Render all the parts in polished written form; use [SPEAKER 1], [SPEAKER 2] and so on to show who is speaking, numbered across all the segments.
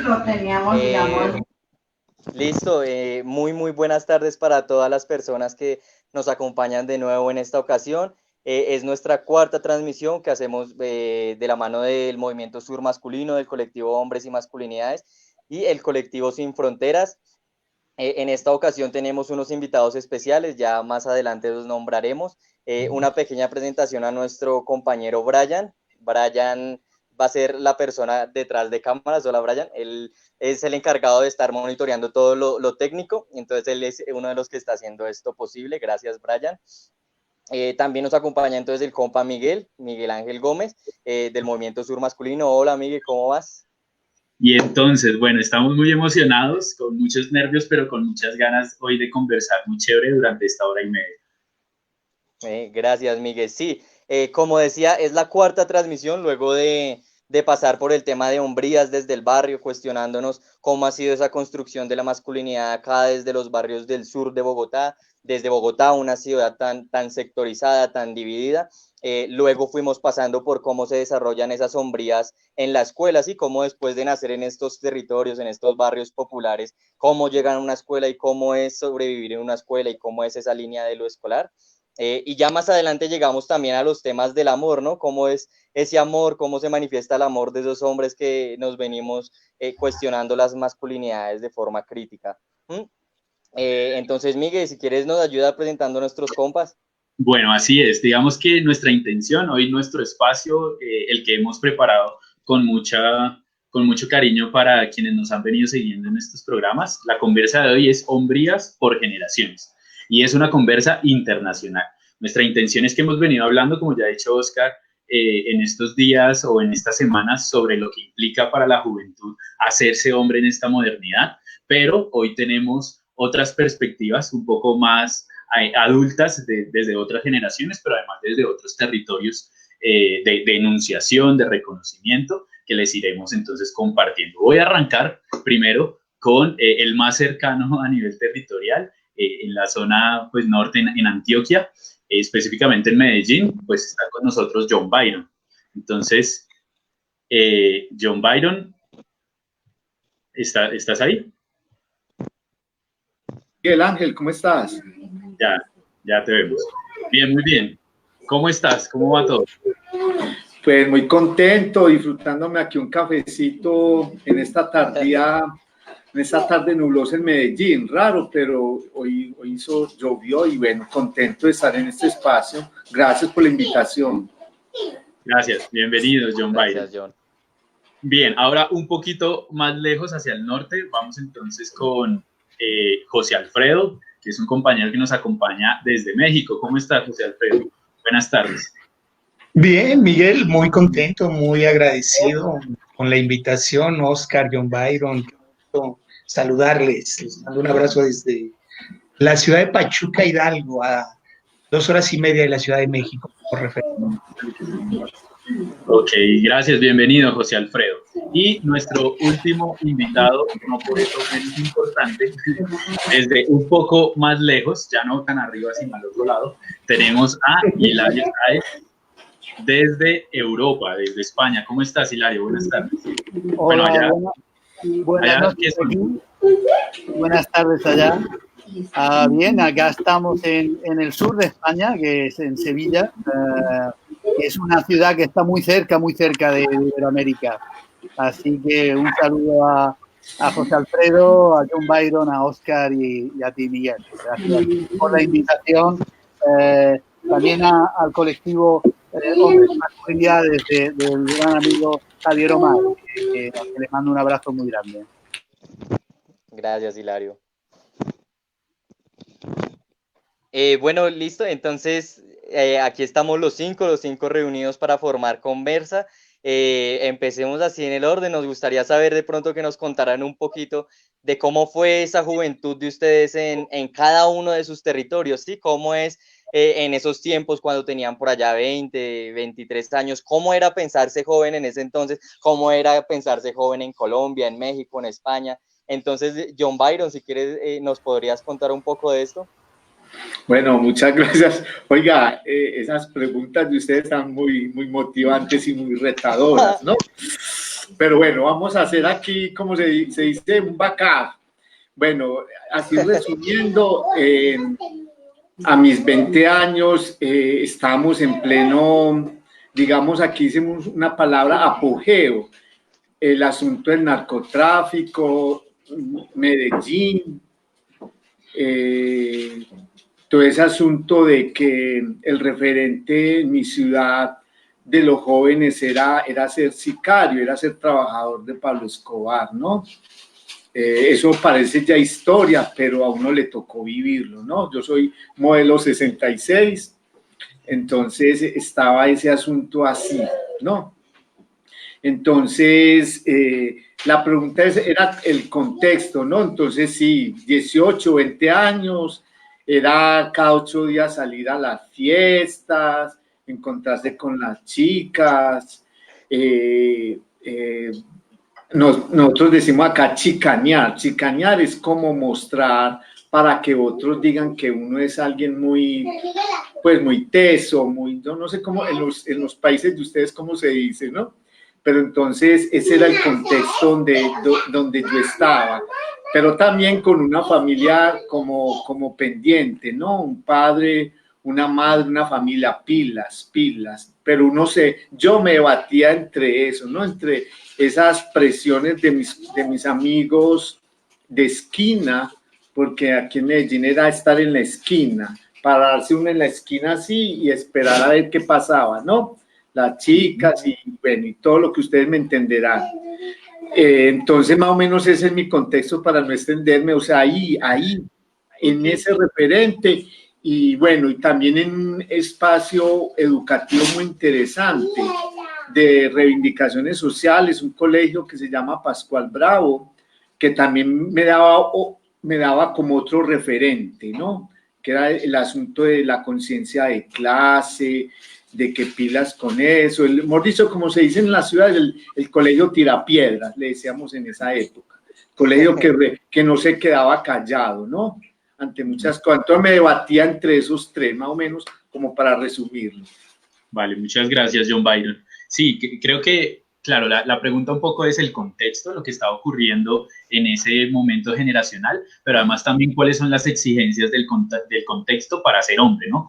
[SPEAKER 1] Lo teníamos, digamos.
[SPEAKER 2] Listo, muy buenas tardes para todas las personas que nos acompañan de nuevo en esta ocasión. Es nuestra cuarta transmisión que hacemos de la mano del Movimiento Sur Masculino, del colectivo Hombres y Masculinidades y el colectivo Sin Fronteras. En esta ocasión tenemos unos invitados especiales, ya más adelante los nombraremos. Una pequeña presentación a nuestro compañero Brian. Brian va a ser la persona detrás de cámaras. Hola Brian, él es el encargado de estar monitoreando todo lo técnico, entonces él es uno de los que está haciendo esto posible. Gracias Brian. También nos acompaña entonces el compa Miguel Ángel Gómez, del Movimiento Sur Masculino. Hola Miguel, ¿cómo vas?
[SPEAKER 3] Y entonces, bueno, estamos muy emocionados, con muchos nervios, pero con muchas ganas hoy de conversar muy chévere durante esta hora y media.
[SPEAKER 2] Gracias, Miguel. Sí, como decía, es la cuarta transmisión luego de pasar por el tema de hombrías desde el barrio, cuestionándonos cómo ha sido esa construcción de la masculinidad acá desde los barrios del sur de Bogotá, desde Bogotá, una ciudad tan sectorizada, tan dividida. Luego fuimos pasando por cómo se desarrollan esas hombrías en la escuela, y cómo después de nacer en estos territorios, en estos barrios populares, cómo llegan a una escuela y cómo es sobrevivir en una escuela y cómo es esa línea de lo escolar. Y ya más adelante llegamos también a los temas del amor, ¿no? Cómo es ese amor, cómo se manifiesta el amor de esos hombres que nos venimos cuestionando las masculinidades de forma crítica. ¿Mm? Entonces, Miguel, si quieres nos ayuda presentando a nuestros compas.
[SPEAKER 3] Bueno, así es. Digamos que nuestra intención, hoy nuestro espacio, el que hemos preparado con mucho cariño para quienes nos han venido siguiendo en estos programas, la conversa de hoy es Hombrías por Generaciones y es una conversa internacional. Nuestra intención es que hemos venido hablando, como ya ha dicho Oscar, en estos días o en estas semanas sobre lo que implica para la juventud hacerse hombre en esta modernidad, pero hoy tenemos otras perspectivas un poco más adultas desde otras generaciones, pero además desde otros territorios de enunciación, de reconocimiento, que les iremos entonces compartiendo. Voy a arrancar primero con el más cercano a nivel territorial, en la zona pues, norte, en Antioquia, específicamente en Medellín, pues está con nosotros John Byron. Entonces, John Byron, ¿estás ahí?
[SPEAKER 4] Miguel Ángel, ¿cómo estás?
[SPEAKER 3] Ya te vemos. Bien, muy bien. ¿Cómo estás? ¿Cómo va todo?
[SPEAKER 4] Pues muy contento, disfrutándome aquí un cafecito en esta tarde nublosa en Medellín. Raro, pero hoy llovió y bueno, contento de estar en este espacio. Gracias por la invitación.
[SPEAKER 3] Gracias, bienvenidos, John Byron.
[SPEAKER 2] Gracias, John.
[SPEAKER 3] Bien, ahora un poquito más lejos hacia el norte, vamos entonces con José Alfredo, que es un compañero que nos acompaña desde México. ¿Cómo estás, José Alfredo? Buenas tardes.
[SPEAKER 5] Bien, Miguel, muy contento, muy agradecido con la invitación, Oscar, John Byron, saludarles. Les mando un abrazo desde la ciudad de Pachuca, Hidalgo, a 2 horas y media de la Ciudad de México, por referencia.
[SPEAKER 3] Ok, gracias, bienvenido, José Alfredo. Y nuestro último invitado, no por eso menos importante, desde un poco más lejos, ya no tan arriba, sino al otro lado, tenemos a Hilario Sáez desde Europa, desde España. ¿Cómo estás, Hilario? Buenas tardes.
[SPEAKER 6] Hola, buenas noches aquí. Buenas tardes allá. Bien, acá estamos en el sur de España, que es en Sevilla. Es una ciudad que está muy cerca de Iberoamérica. Así que un saludo a José Alfredo, a John Byron, a Oscar y a ti, Miguel. Gracias por la invitación. También al colectivo Hombres y Masculinidades del gran amigo Javier Omar, que les mando un abrazo muy grande.
[SPEAKER 2] Gracias, Hilario. Bueno, listo. Entonces, aquí estamos los cinco reunidos para formar conversa. Empecemos así en el orden. Nos gustaría saber de pronto que nos contaran un poquito de cómo fue esa juventud de ustedes en cada uno de sus territorios, ¿sí? ¿Cómo es en esos tiempos cuando tenían por allá 20, 23 años? ¿Cómo era pensarse joven en ese entonces? ¿Cómo era pensarse joven en Colombia, en México, en España? Entonces, John Byron, si quieres, ¿nos podrías contar un poco de esto?
[SPEAKER 4] Bueno, muchas gracias. Oiga, esas preguntas de ustedes están muy motivantes y muy retadoras, ¿no? Pero bueno, vamos a hacer aquí, como se dice, un backup. Bueno, así resumiendo, a mis 20 años estábamos en pleno, digamos, aquí hicimos una palabra, apogeo. El asunto del narcotráfico, Medellín, todo ese asunto de que el referente en mi ciudad de los jóvenes era ser sicario, era ser trabajador de Pablo Escobar, ¿no? Eso parece ya historia, pero a uno le tocó vivirlo, ¿no? Yo soy modelo 66, entonces estaba ese asunto así, ¿no? Entonces, la pregunta era el contexto, ¿no? Entonces, sí, 18, 20 años, era cada 8 días salir a las fiestas, encontrarse con las chicas, nosotros decimos acá chicanear. Chicanear es como mostrar para que otros digan que uno es alguien muy, pues muy teso, muy, no sé cómo, en los países de ustedes cómo se dice, ¿no? Pero entonces ese era el contexto donde yo estaba, pero también con una familia como pendiente, ¿no? Un padre, una madre, una familia, pilas, pero yo me batía entre eso, ¿no? Entre esas presiones de mis amigos de esquina, porque aquí en Medellín era estar en la esquina, pararse uno en la esquina así y esperar a ver qué pasaba, ¿no? Las chicas y bueno, y todo lo que ustedes me entenderán. Entonces, más o menos ese es mi contexto para no extenderme, o sea, ahí, en ese referente, y bueno, y también en un espacio educativo muy interesante de reivindicaciones sociales, un colegio que se llama Pascual Bravo, que también me daba como otro referente, ¿no? Que era el asunto de la conciencia de clase, de que pilas con eso, hemos dicho, como se dice en la ciudad, el colegio tirapiedras, le decíamos en esa época, colegio que no se quedaba callado, ¿no? Ante muchas cosas, entonces me debatía entre esos tres, más o menos, como para resumirlo.
[SPEAKER 3] Vale, muchas gracias, John Byron. Sí, creo que, claro, la pregunta un poco es el contexto, lo que estaba ocurriendo en ese momento generacional, pero además también cuáles son las exigencias del contexto para ser hombre, ¿no?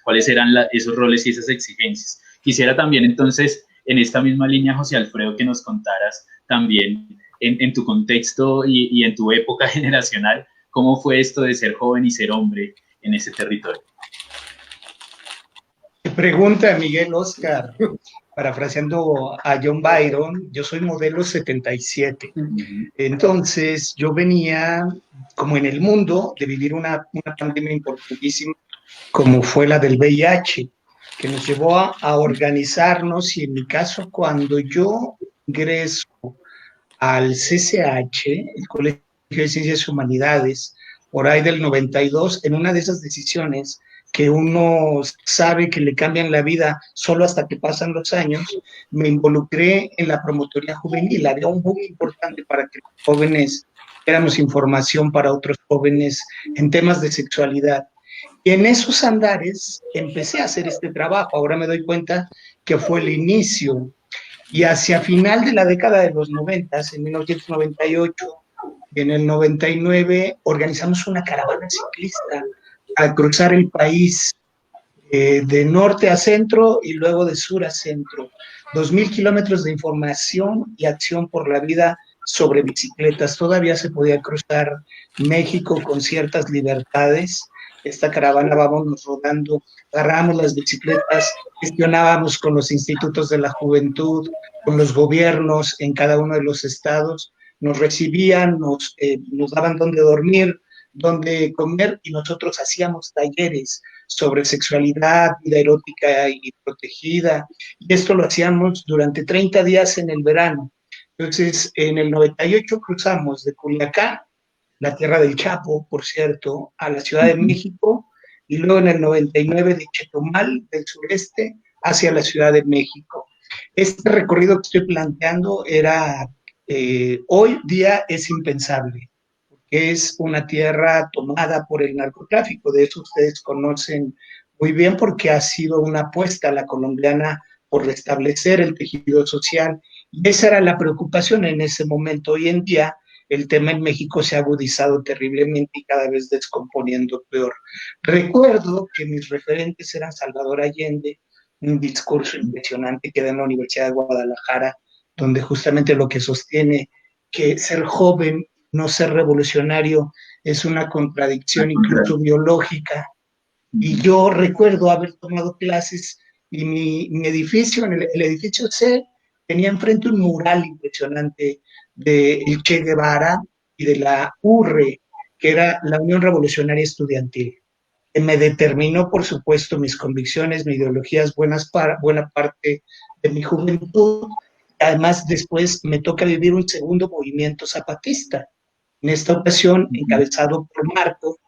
[SPEAKER 3] ¿Cuáles eran esos roles y esas exigencias? Quisiera también entonces, en esta misma línea, José Alfredo, que nos contaras también en tu contexto y en tu época generacional, ¿cómo fue esto de ser joven y ser hombre en ese territorio?
[SPEAKER 5] Pregunta Miguel Oscar, parafraseando a John Byron, yo soy modelo 77. Entonces, yo venía como en el mundo de vivir una pandemia importantísima, como fue la del VIH, que nos llevó a organizarnos, y en mi caso, cuando yo ingreso al CCH, el Colegio de Ciencias y Humanidades, por ahí del 92, en una de esas decisiones que uno sabe que le cambian la vida solo hasta que pasan los años, me involucré en la promotoría juvenil. Había un boom importante para que los jóvenes diéramos información para otros jóvenes en temas de sexualidad. Y en esos andares empecé a hacer este trabajo. Ahora me doy cuenta que fue el inicio. Y hacia final de la década de los 90, en 1998, y en el 99, organizamos una caravana ciclista a cruzar el país de norte a centro y luego de sur a centro. 2,000 kilómetros de información y acción por la vida sobre bicicletas. Todavía se podía cruzar México con ciertas libertades. Esta caravana vábamos rodando, agarramos las bicicletas, gestionábamos con los institutos de la juventud, con los gobiernos en cada uno de los estados, nos recibían, nos daban dónde dormir, dónde comer, y nosotros hacíamos talleres sobre sexualidad, vida erótica y protegida, y esto lo hacíamos durante 30 días en el verano. Entonces, en el 98 cruzamos de Culiacán, la tierra del Chapo, por cierto, a la Ciudad de México, y luego en el 99 de Chetumal, del sureste, hacia la Ciudad de México. Este recorrido que estoy planteando hoy día es impensable. Es una tierra tomada por el narcotráfico, de eso ustedes conocen muy bien porque ha sido una apuesta la colombiana por restablecer el tejido social Y esa era la preocupación en ese momento. Hoy en día el tema en México se ha agudizado terriblemente y cada vez descomponiendo peor. Recuerdo que mis referentes eran Salvador Allende, un discurso impresionante que da en la Universidad de Guadalajara, donde justamente lo que sostiene que ser joven, no ser revolucionario, es una contradicción incluso biológica. Y yo recuerdo haber tomado clases y mi edificio, el edificio C, tenía enfrente un mural impresionante de el Che Guevara y de la URRE, que era la Unión Revolucionaria Estudiantil. Que me determinó, por supuesto, mis convicciones, mis ideologías, buena parte de mi juventud. Además, después me toca vivir un segundo movimiento zapatista, en esta ocasión encabezado por Marco,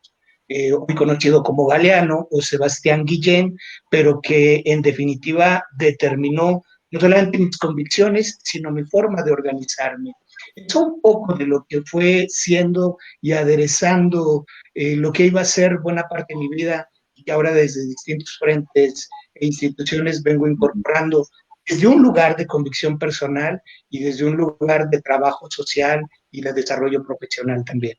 [SPEAKER 5] hoy conocido como Galeano, o Sebastián Guillén, pero que en definitiva determinó no solamente mis convicciones, sino mi forma de organizarme. Es un poco de lo que fue siendo y aderezando lo que iba a ser buena parte de mi vida y que ahora desde distintos frentes e instituciones vengo incorporando desde un lugar de convicción personal y desde un lugar de trabajo social y de desarrollo profesional también.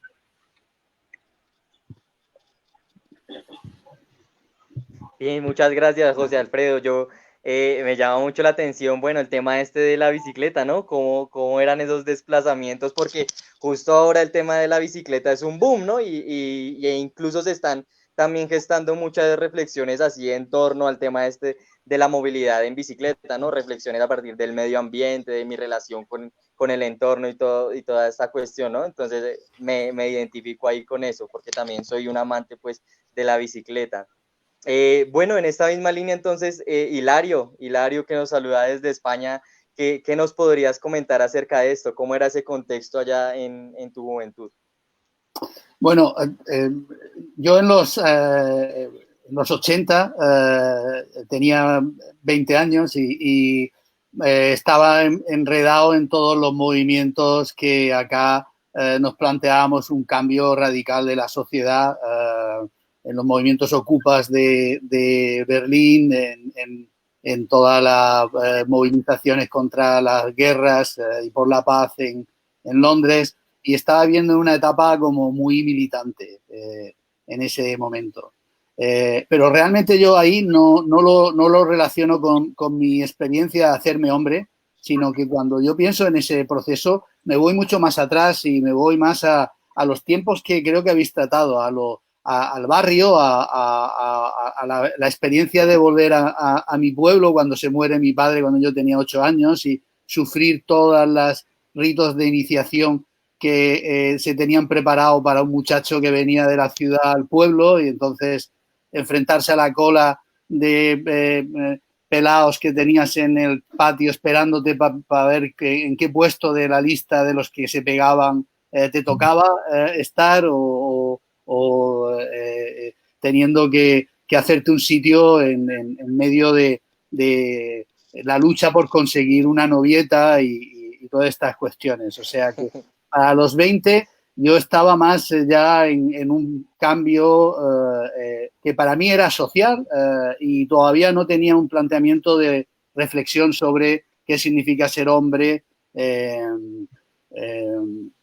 [SPEAKER 2] Bien, muchas gracias, José Alfredo. Me llama mucho la atención, bueno, el tema este de la bicicleta, ¿no? ¿Cómo eran esos desplazamientos? Porque justo ahora el tema de la bicicleta es un boom, ¿no? E incluso se están también gestando muchas reflexiones así en torno al tema este de la movilidad en bicicleta, ¿no? Reflexiones a partir del medio ambiente, de mi relación con el entorno y toda esta cuestión, ¿no? Entonces me identifico ahí con eso, porque también soy un amante, pues, de la bicicleta. Bueno, en esta misma línea entonces, Hilario que nos saluda desde España, ¿qué nos podrías comentar acerca de esto? ¿Cómo era ese contexto allá en tu juventud?
[SPEAKER 6] Bueno, yo en los 80 tenía 20 años y estaba enredado en todos los movimientos que acá nos planteábamos un cambio radical de la sociedad, en los movimientos ocupas de Berlín, en todas las movilizaciones contra las guerras y por la paz en Londres. Y estaba viendo una etapa como muy militante en ese momento. Pero realmente yo ahí no lo relaciono con mi experiencia de hacerme hombre, sino que cuando yo pienso en ese proceso me voy mucho más atrás y me voy más a los tiempos que creo que habéis tratado, al barrio, a la experiencia de volver a mi pueblo cuando se muere mi padre cuando yo tenía 8 años y sufrir todas las ritos de iniciación que se tenían preparado para un muchacho que venía de la ciudad al pueblo y entonces enfrentarse a la cola de pelados que tenías en el patio esperándote para ver en qué puesto de la lista de los que se pegaban te tocaba estar o teniendo que hacerte un sitio en medio de la lucha por conseguir una novieta y todas estas cuestiones. O sea que a los 20 yo estaba más ya en un cambio que para mí era social y todavía no tenía un planteamiento de reflexión sobre qué significa ser hombre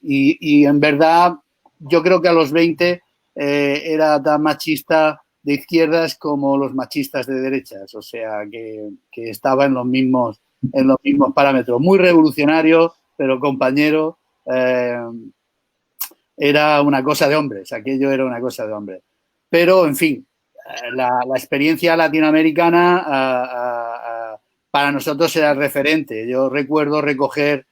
[SPEAKER 6] y en verdad yo creo que a los 20 era tan machista de izquierdas como los machistas de derechas, o sea que estaba en los mismos parámetros. Muy revolucionario, pero compañero. Era una cosa de hombres, aquello era una cosa de hombres. Pero, en fin, la experiencia latinoamericana para nosotros era referente. Yo recuerdo recoger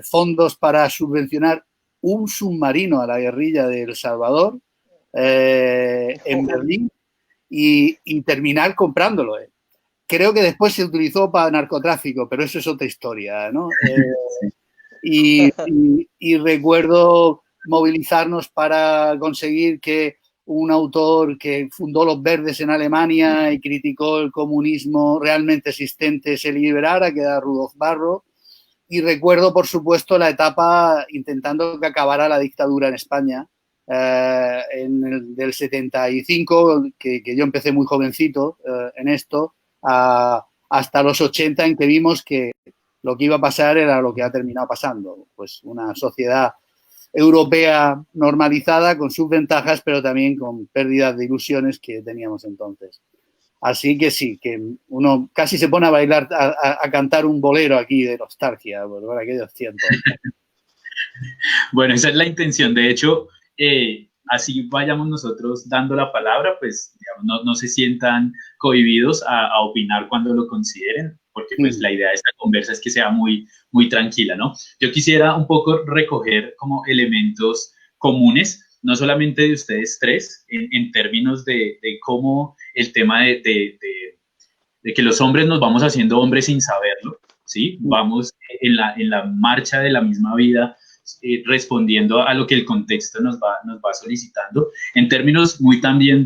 [SPEAKER 6] fondos para subvencionar un submarino a la guerrilla de El Salvador en Berlín y terminar comprándolo. Creo que después se utilizó para narcotráfico, pero eso es otra historia, ¿no? Y recuerdo movilizarnos para conseguir que un autor que fundó los Verdes en Alemania y criticó el comunismo realmente existente se liberara, que era Rudolf Barro. Y recuerdo, por supuesto, la etapa intentando que acabara la dictadura en España, del 75, que yo empecé muy jovencito en esto, hasta los 80, en que vimos que lo que iba a pasar era lo que ha terminado pasando, pues una sociedad europea normalizada con sus ventajas, pero también con pérdidas de ilusiones que teníamos entonces. Así que sí, que uno casi se pone a bailar, a cantar un bolero aquí de nostalgia por aquellos tiempos.
[SPEAKER 3] Bueno, esa es la intención. De hecho, así vayamos nosotros dando la palabra, pues digamos, no se sientan cohibidos a opinar cuando lo consideren, porque pues la idea de esta conversa es que sea muy, muy tranquila, ¿no? Yo quisiera un poco recoger como elementos comunes, no solamente de ustedes tres, en términos de cómo el tema de que los hombres nos vamos haciendo hombres sin saberlo, ¿sí? Vamos en la marcha de la misma vida, respondiendo a lo que el contexto nos va solicitando, en términos muy también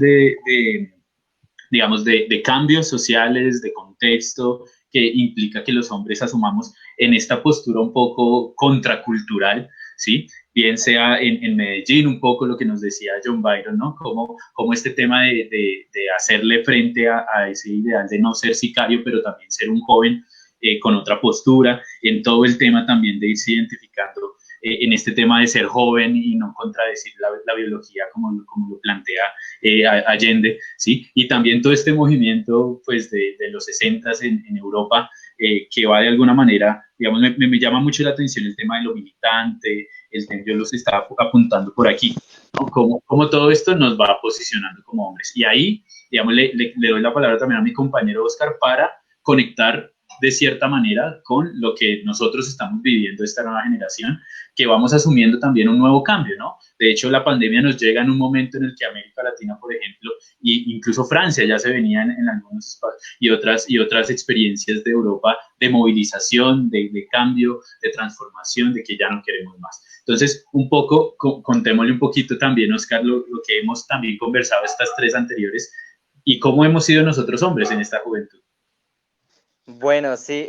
[SPEAKER 3] digamos, de cambios sociales, de contexto, que implica que los hombres asumamos en esta postura un poco contracultural, ¿sí? Bien sea en Medellín, un poco lo que nos decía John Byron, ¿no? Como este tema de hacerle frente a ese ideal de no ser sicario, pero también ser un joven con otra postura, en todo el tema también de irse identificando en este tema de ser joven y no contradecir la biología como lo plantea Allende, ¿sí? Y también todo este movimiento pues, de los 60s en Europa, que va de alguna manera, digamos, me llama mucho la atención el tema de lo militante, yo los estaba apuntando por aquí, ¿no? Cómo todo esto nos va posicionando como hombres. Y ahí, digamos, le doy la palabra también a mi compañero Oscar para conectar de cierta manera con lo que nosotros estamos viviendo, esta nueva generación, que vamos asumiendo también un nuevo cambio, ¿no? De hecho, la pandemia nos llega en un momento en el que América Latina, por ejemplo, e incluso Francia ya se venían en algunos espacios, y otras experiencias de Europa de movilización, de cambio, de transformación, de que ya no queremos más. Entonces, un poco, contémosle un poquito también, Oscar, lo que hemos también conversado estas tres anteriores, y cómo hemos sido nosotros hombres en esta juventud.
[SPEAKER 2] Bueno, sí,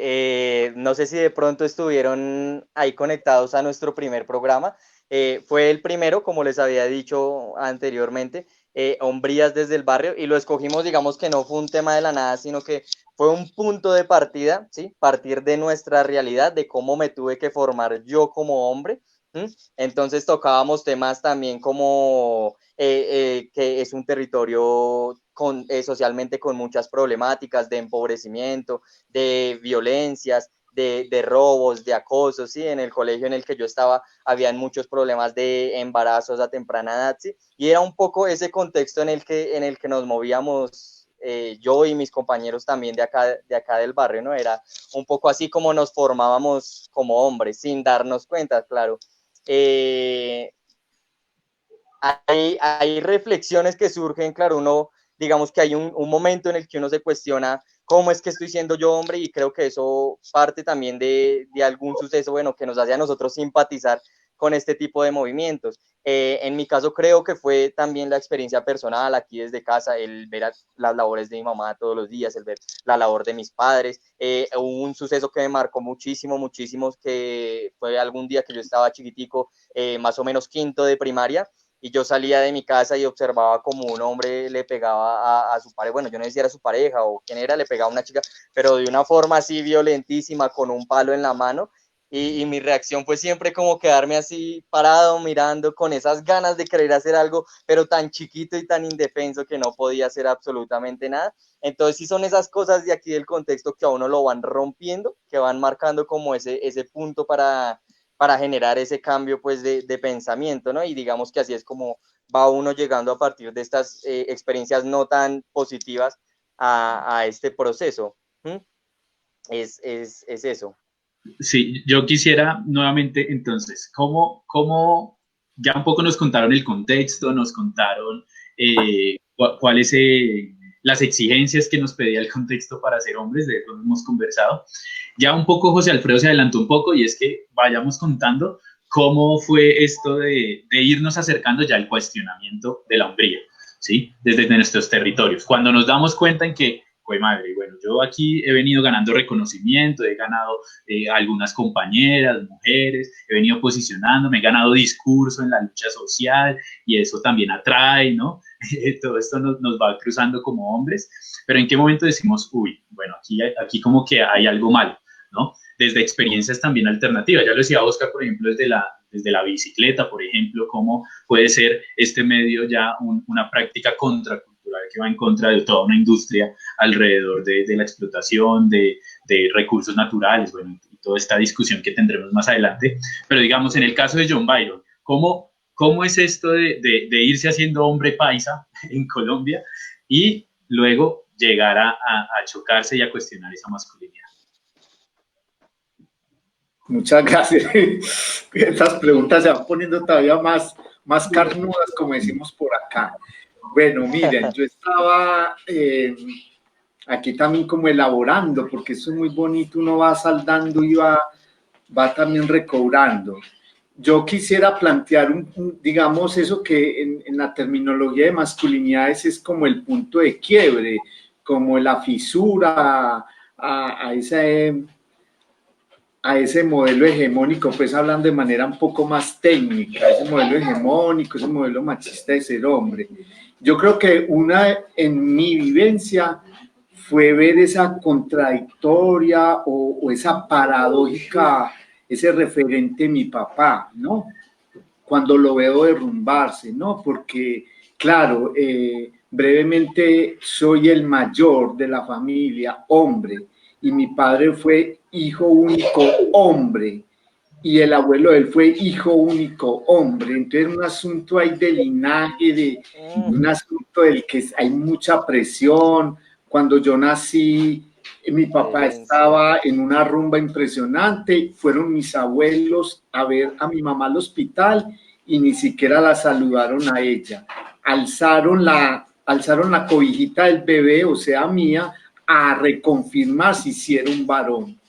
[SPEAKER 2] no sé si de pronto estuvieron ahí conectados a nuestro primer programa. Fue el primero, como les había dicho anteriormente, Hombrías desde el barrio, y lo escogimos, digamos que no fue un tema de la nada, sino que fue un punto de partida, ¿sí? Partir de nuestra realidad, de cómo me tuve que formar yo como hombre. Entonces tocábamos temas también como que es un territorio socialmente con muchas problemáticas de empobrecimiento, de violencias, de robos, de acoso, ¿sí? En el colegio en el que yo estaba habían muchos problemas de embarazos a temprana edad, ¿sí? Y era un poco ese contexto en el que nos movíamos yo y mis compañeros también de acá del barrio, ¿no? Era un poco así como nos formábamos como hombres, sin darnos cuenta, claro. Hay reflexiones que surgen, claro, uno, digamos que hay un momento en el que uno se cuestiona cómo es que estoy siendo yo hombre, y creo que eso parte también de algún suceso, bueno, que nos hace a nosotros simpatizar con este tipo de movimientos. En mi caso creo que fue también la experiencia personal aquí desde casa, el ver las labores de mi mamá todos los días, el ver la labor de mis padres. Hubo un suceso que me marcó muchísimo, que fue algún día que yo estaba chiquitico, más o menos quinto de primaria, y yo salía de mi casa y observaba como un hombre le pegaba a su pareja, bueno, yo no sé si era su pareja o quién era, le pegaba a una chica, pero de una forma así violentísima, con un palo en la mano, y mi reacción fue siempre como quedarme así parado, mirando, con esas ganas de querer hacer algo, pero tan chiquito y tan indefenso que no podía hacer absolutamente nada. Entonces sí son esas cosas de aquí del contexto que a uno lo van rompiendo, que van marcando como ese punto para generar ese cambio pues de pensamiento, ¿no? Y digamos que así es como va uno llegando a partir de estas experiencias no tan positivas a este proceso. Es eso.
[SPEAKER 3] Sí, yo quisiera nuevamente, entonces, ¿cómo ya un poco nos contaron el contexto, nos contaron cuáles las exigencias que nos pedía el contexto para ser hombres, de eso hemos conversado? Ya un poco José Alfredo se adelantó un poco, y es que vayamos contando cómo fue esto de irnos acercando ya al cuestionamiento de la hombría, ¿sí? Desde nuestros territorios. Cuando nos damos cuenta en que, pues madre, bueno, yo aquí he venido ganando reconocimiento, he ganado algunas compañeras, mujeres, he venido posicionándome, he ganado discurso en la lucha social, y eso también atrae, ¿no? Todo esto nos va cruzando como hombres, pero ¿en qué momento decimos, uy, bueno, aquí como que hay algo malo, ¿no? desde experiencias también alternativas. Ya lo decía Oscar, por ejemplo, desde la bicicleta, por ejemplo, cómo puede ser este medio ya una práctica contracultural que va en contra de toda una industria alrededor de la explotación, de recursos naturales, bueno, y toda esta discusión que tendremos más adelante. Pero digamos, en el caso de John Byron, ¿cómo es esto de irse haciendo hombre paisa en Colombia y luego llegar a chocarse y a cuestionar esa masculinidad?
[SPEAKER 4] Muchas gracias. Estas preguntas se van poniendo todavía más carnudas, como decimos por acá. Bueno, miren, yo estaba aquí también como elaborando, porque eso es muy bonito, uno va saldando y va también recobrando. Yo quisiera plantear, digamos, eso que en la terminología de masculinidades es como el punto de quiebre, como la fisura a ese modelo hegemónico, pues hablando de manera un poco más técnica, ese modelo hegemónico, ese modelo machista de ser hombre. Yo creo que en mi vivencia fue ver esa contradictoria o esa paradójica, ese referente mi papá, ¿no? Cuando lo veo derrumbarse, ¿no? Porque, claro, brevemente soy el mayor de la familia, hombre, y mi padre fue hijo único hombre, y el abuelo de él fue hijo único hombre. Entonces un asunto ahí de linaje, un asunto del que hay mucha presión. Cuando yo nací, mi papá estaba en una rumba impresionante, fueron mis abuelos a ver a mi mamá al hospital y ni siquiera la saludaron a ella. Alzaron la cobijita del bebé, o sea, mía, a reconfirmar si hiciera un varón,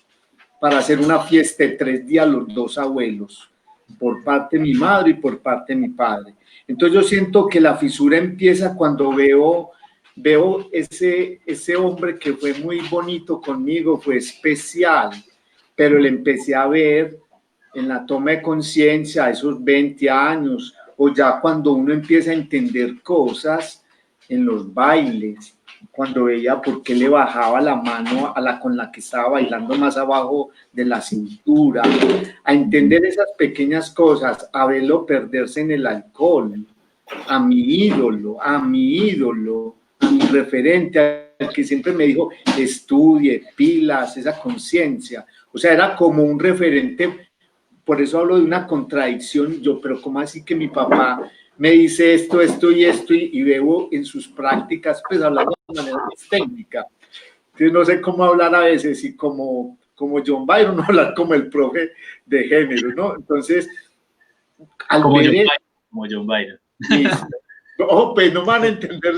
[SPEAKER 4] para hacer una fiesta de 3 días los dos abuelos, por parte de mi madre y por parte de mi padre. Entonces yo siento que la fisura empieza cuando veo ese hombre que fue muy bonito conmigo, fue especial, pero le empecé a ver en la toma de conciencia a esos 20 años, o ya cuando uno empieza a entender cosas en los bailes, cuando veía por qué le bajaba la mano con la que estaba bailando más abajo de la cintura, a entender esas pequeñas cosas, a verlo perderse en el alcohol, a mi ídolo, a mi referente, al que siempre me dijo, estudie, pilas, esa conciencia. O sea, era como un referente, por eso hablo de una contradicción, pero ¿cómo así que mi papá me dice esto y esto, y veo en sus prácticas, pues hablando de manera más técnica? Entonces no sé cómo hablar a veces, y como John Byron, no hablar como el profe de género, ¿no? Entonces,
[SPEAKER 3] como John Byron.
[SPEAKER 4] Pues no van a entender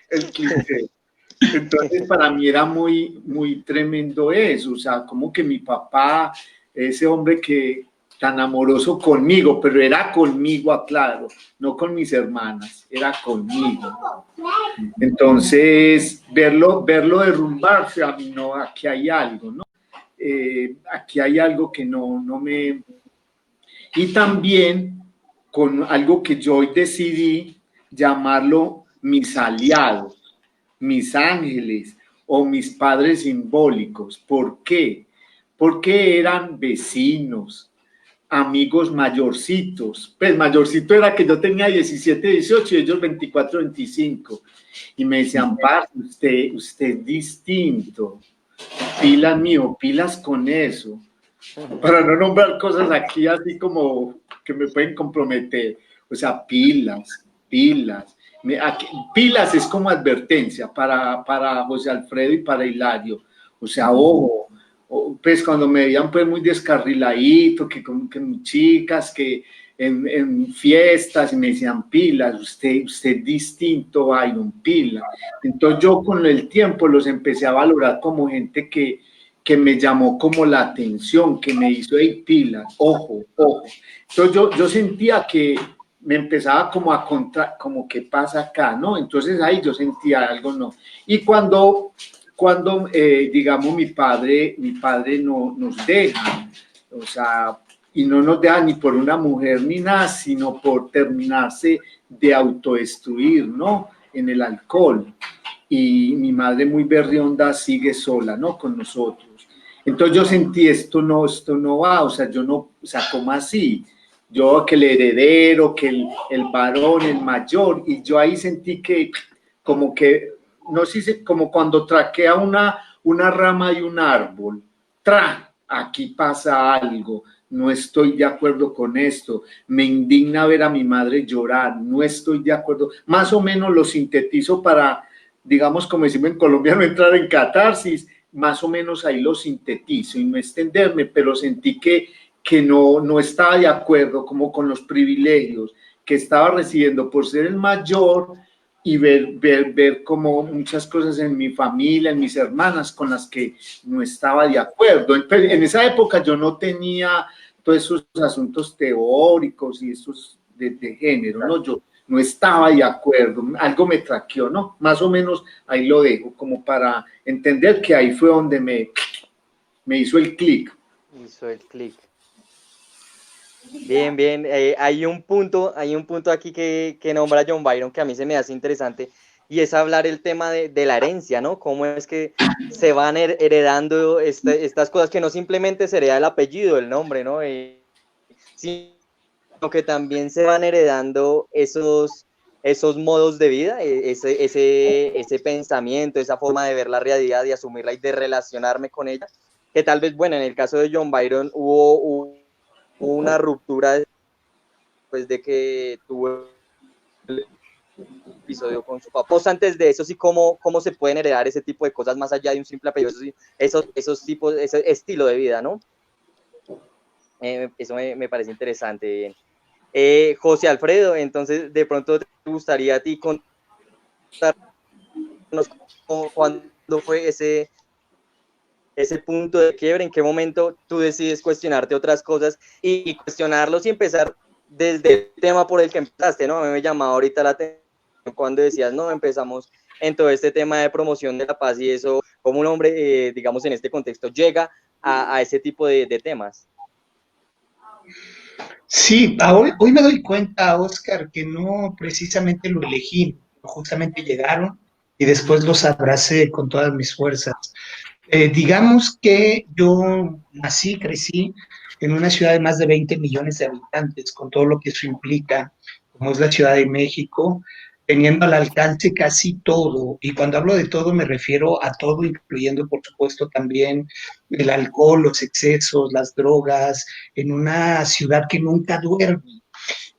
[SPEAKER 4] el cliché. Entonces, para mí era muy, muy tremendo eso, o sea, como que mi papá, ese hombre que tan amoroso conmigo, pero era conmigo, aclaro, no con mis hermanas, era conmigo. Entonces, verlo derrumbarse, a mí no, aquí hay algo, ¿no? Aquí hay algo que no me... Y también con algo que yo hoy decidí llamarlo mis aliados, mis ángeles o mis padres simbólicos. ¿Por qué? Porque eran vecinos, amigos mayorcitos. Pues mayorcito era que yo tenía 17, 18 y ellos 24, 25. Y me decían, parce, usted es distinto. Pilas, mío, pilas con eso. Para no nombrar cosas aquí así como que me pueden comprometer. O sea, pilas. Pilas es como advertencia para José Alfredo y para Hilario. O sea, ojo, pues cuando me veían pues muy descarriladito, que chicas, que en fiestas, y me decían, pilas, usted es distinto, Byron, pilas. Entonces yo con el tiempo los empecé a valorar como gente que me llamó como la atención, que me hizo, hey, pilas, ojo. Entonces yo sentía que me empezaba como qué pasa acá, ¿no? Entonces ahí yo sentía algo, ¿no? Y cuando digamos, mi padre no nos deja, o sea, y no nos deja ni por una mujer ni nada, sino por terminarse de autodestruir, ¿no? En el alcohol. Y mi madre muy berrionda sigue sola, ¿no? Con nosotros. Entonces yo sentí, esto no va, o sea, yo no, o sea, ¿cómo así? Yo que el heredero, que el varón, el mayor, y yo ahí sentí que, como que, no sé si, como cuando traquea una rama de un árbol, aquí pasa algo, no estoy de acuerdo con esto, me indigna ver a mi madre llorar, no estoy de acuerdo, más o menos lo sintetizo para, digamos, como decimos en Colombia, no entrar en catarsis, más o menos ahí lo sintetizo y no extenderme, pero sentí que no estaba de acuerdo como con los privilegios que estaba recibiendo por ser el mayor y ver como muchas cosas en mi familia, en mis hermanas con las que no estaba de acuerdo. En esa época yo no tenía todos esos asuntos teóricos y esos de género, ¿no? Yo no estaba de acuerdo, algo me traqueó, ¿no? Más o menos ahí lo dejo, como para entender que ahí fue donde me hizo el clic.
[SPEAKER 2] Hizo el clic. Bien, bien. Hay un punto aquí que nombra John Byron que a mí se me hace interesante y es hablar el tema de la herencia, ¿no? Cómo es que se van heredando estas cosas que no simplemente se hereda el apellido, el nombre, ¿no? Sino que también se van heredando esos modos de vida, ese pensamiento, esa forma de ver la realidad, de asumirla y de relacionarme con ella, que tal vez, bueno, en el caso de John Byron hubo una ruptura después de que tuvo el episodio con su papá. Antes de eso, sí, cómo se pueden heredar ese tipo de cosas más allá de un simple apellido, esos tipos, ese estilo de vida, ¿no? Eso me parece interesante. Bien. José Alfredo, entonces, de pronto te gustaría a ti contarnos cuándo fue ese punto de quiebre, en qué momento tú decides cuestionarte otras cosas y cuestionarlos y empezar desde el tema por el que empezaste, ¿no? A mí me llamaba ahorita la atención cuando decías, no, empezamos en todo este tema de promoción de la paz y eso, como un hombre, digamos, en este contexto, llega a ese tipo de temas.
[SPEAKER 5] Sí, hoy me doy cuenta, Oscar, que no precisamente lo elegí, justamente llegaron y después los abracé con todas mis fuerzas. Digamos que yo crecí en una ciudad de más de 20 millones de habitantes, con todo lo que eso implica, como es la Ciudad de México, teniendo al alcance casi todo. Y cuando hablo de todo me refiero a todo, incluyendo, por supuesto, también el alcohol, los excesos, las drogas, en una ciudad que nunca duerme.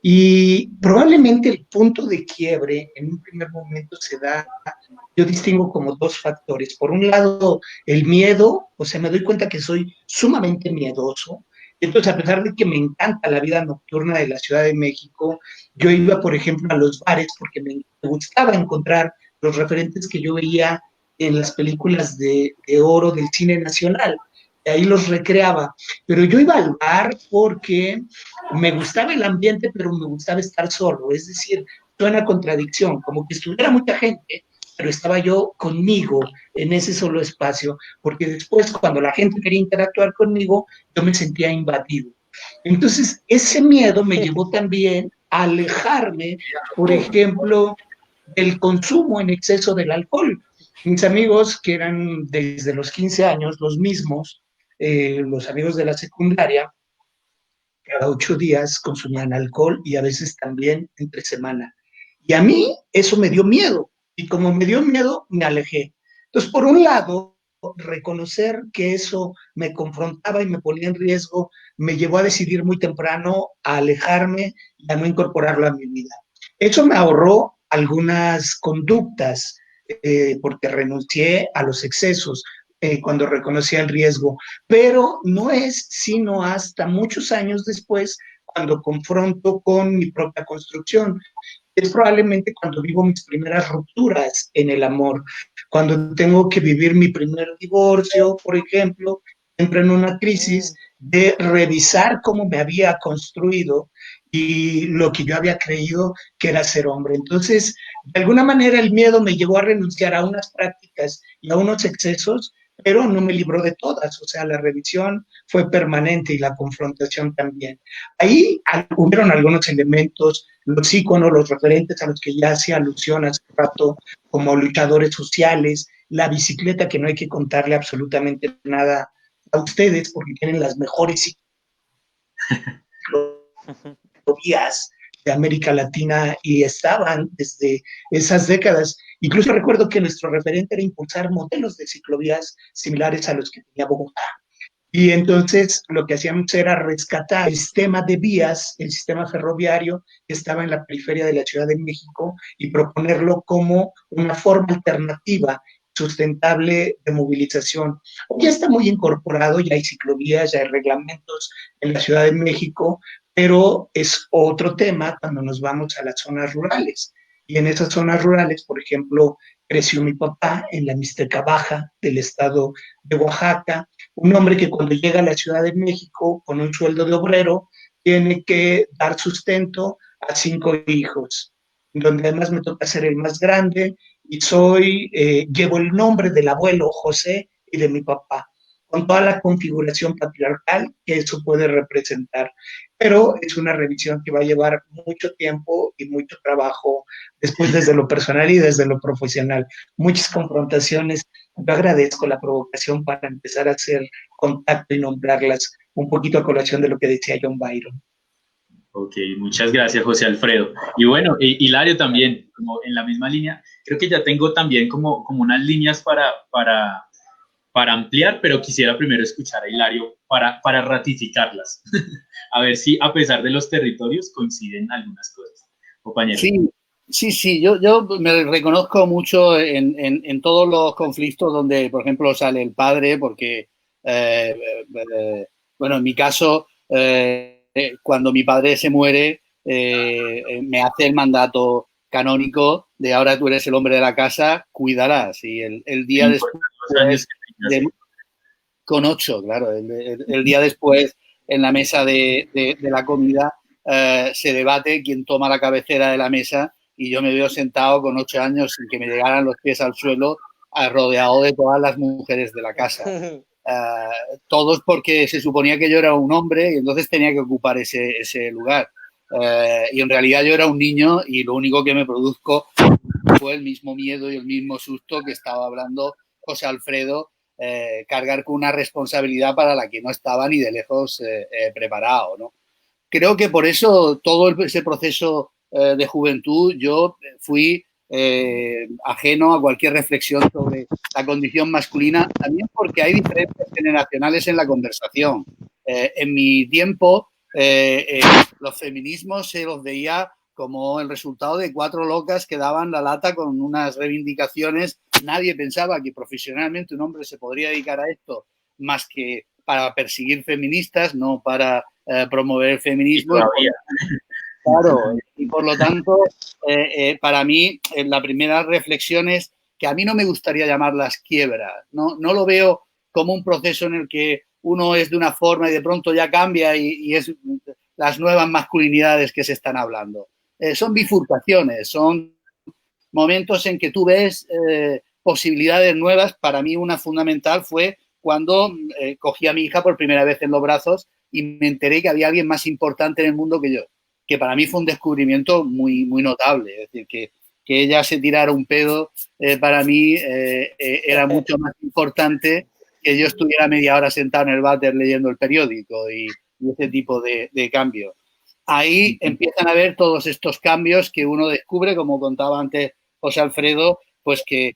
[SPEAKER 5] Y probablemente el punto de quiebre en un primer momento se da, yo distingo como dos factores. Por un lado, el miedo, o sea, me doy cuenta que soy sumamente miedoso. Entonces, a pesar de que me encanta la vida nocturna de la Ciudad de México, yo iba, por ejemplo, a los bares porque me gustaba encontrar los referentes que yo veía en las películas de oro del cine nacional. Ahí los recreaba. Pero yo iba al bar porque me gustaba el ambiente, pero me gustaba estar solo. Es decir, suena contradicción, como que estuviera mucha gente, pero estaba yo conmigo en ese solo espacio, porque después cuando la gente quería interactuar conmigo, yo me sentía invadido. Entonces, ese miedo me llevó también a alejarme, por ejemplo, del consumo en exceso del alcohol. Mis amigos, que eran desde los 15 años los mismos, los amigos de la secundaria, cada 8 días consumían alcohol y a veces también entre semana. Y a mí eso me dio miedo. Y como me dio miedo, me alejé. Entonces, por un lado, reconocer que eso me confrontaba y me ponía en riesgo, me llevó a decidir muy temprano a alejarme y a no incorporarlo a mi vida. Eso me ahorró algunas conductas, porque renuncié a los excesos cuando reconocía el riesgo, pero no es sino hasta muchos años después cuando confronto con mi propia construcción. Es probablemente cuando vivo mis primeras rupturas en el amor, cuando tengo que vivir mi primer divorcio, por ejemplo, entro en una crisis de revisar cómo me había construido y lo que yo había creído que era ser hombre. Entonces, de alguna manera el miedo me llevó a renunciar a unas prácticas y a unos excesos, pero no me libró de todas, o sea, la revisión fue permanente y la confrontación también. Ahí hubieron algunos elementos, los íconos, los referentes a los que ya hacía alusión hace rato, como luchadores sociales, la bicicleta, que no hay que contarle absolutamente nada a ustedes porque tienen las mejores ciclovías de América Latina y estaban desde esas décadas. Incluso recuerdo que nuestro referente era impulsar modelos de ciclovías similares a los que tenía Bogotá. Y entonces lo que hacíamos era rescatar el sistema de vías, el sistema ferroviario que estaba en la periferia de la Ciudad de México y proponerlo como una forma alternativa sustentable de movilización. Ya está muy incorporado, ya hay ciclovías, ya hay reglamentos en la Ciudad de México, pero es otro tema cuando nos vamos a las zonas rurales. Y en esas zonas rurales, por ejemplo, creció mi papá en la Mixteca Baja del estado de Oaxaca, un hombre que cuando llega a la Ciudad de México con un sueldo de obrero tiene que dar sustento a 5 hijos, donde además me toca ser el más grande y llevo el nombre del abuelo José y de mi papá, con toda la configuración patriarcal que eso puede representar. Pero es una revisión que va a llevar mucho tiempo y mucho trabajo después desde lo personal y desde lo profesional. Muchas confrontaciones. Yo agradezco la provocación para empezar a hacer contacto y nombrarlas un poquito a colación de lo que decía John Byron.
[SPEAKER 3] Ok, muchas gracias, José Alfredo. Y bueno, Hilario también, como en la misma línea, creo que ya tengo también como unas líneas para ampliar, pero quisiera primero escuchar a Hilario para ratificarlas. A ver si a pesar de los territorios coinciden algunas cosas. Compañero.
[SPEAKER 6] Sí, yo me reconozco mucho en todos los conflictos donde, por ejemplo, sale el padre, porque, bueno, en mi caso, cuando mi padre se muere, me hace el mandato canónico de ahora tú eres el hombre de la casa, cuídalas. Y el día después, con 8, claro, el día después, en la mesa de la comida, se debate quién toma la cabecera de la mesa y yo me veo sentado con 8 años sin que me llegaran los pies al suelo, rodeado de todas las mujeres de la casa. Todos porque se suponía que yo era un hombre y entonces tenía que ocupar ese lugar. Y en realidad yo era un niño y lo único que me produjo fue el mismo miedo y el mismo susto que estaba hablando José Alfredo, cargar con una responsabilidad para la que no estaba ni de lejos preparado, ¿no? Creo que por eso todo ese proceso de juventud yo fui ajeno a cualquier reflexión sobre la condición masculina, también porque hay diferencias generacionales en la conversación. En mi tiempo, los feminismos se los veía como el resultado de 4 locas que daban la lata con unas reivindicaciones. Nadie pensaba que profesionalmente un hombre se podría dedicar a esto más que para perseguir feministas, no para promover el feminismo. Claro, y por lo tanto, para mí, la primera reflexión es que a mí no me gustaría llamarlas quiebras. No lo veo como un proceso en el que uno es de una forma y de pronto ya cambia y es las nuevas masculinidades que se están hablando. Son bifurcaciones, son momentos en que tú ves posibilidades nuevas. Para mí una fundamental fue cuando cogí a mi hija por primera vez en los brazos y me enteré que había alguien más importante en el mundo que yo, que para mí fue un descubrimiento muy, muy notable. Es decir, que ella se tirara un pedo, para mí era mucho más importante que yo estuviera media hora sentado en el váter leyendo el periódico y ese tipo de cambio. Ahí empiezan a ver todos estos cambios que uno descubre, como contaba antes José Alfredo, pues que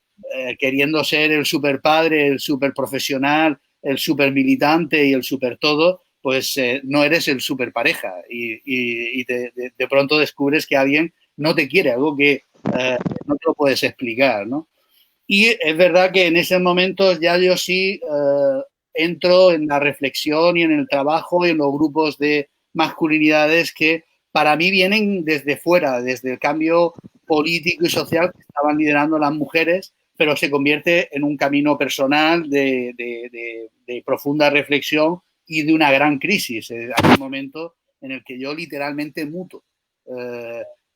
[SPEAKER 6] queriendo ser el superpadre, el superprofesional, el supermilitante y el super todo, pues no eres el superpareja y de pronto descubres que alguien no te quiere, algo que no te lo puedes explicar, ¿no? Y es verdad que en esos momentos ya yo sí entro en la reflexión y en el trabajo y en los grupos de masculinidades que para mí vienen desde fuera, desde el cambio político y social que estaban liderando las mujeres, pero se convierte en un camino personal de profunda reflexión y de una gran crisis. Hay un momento en el que yo literalmente muto.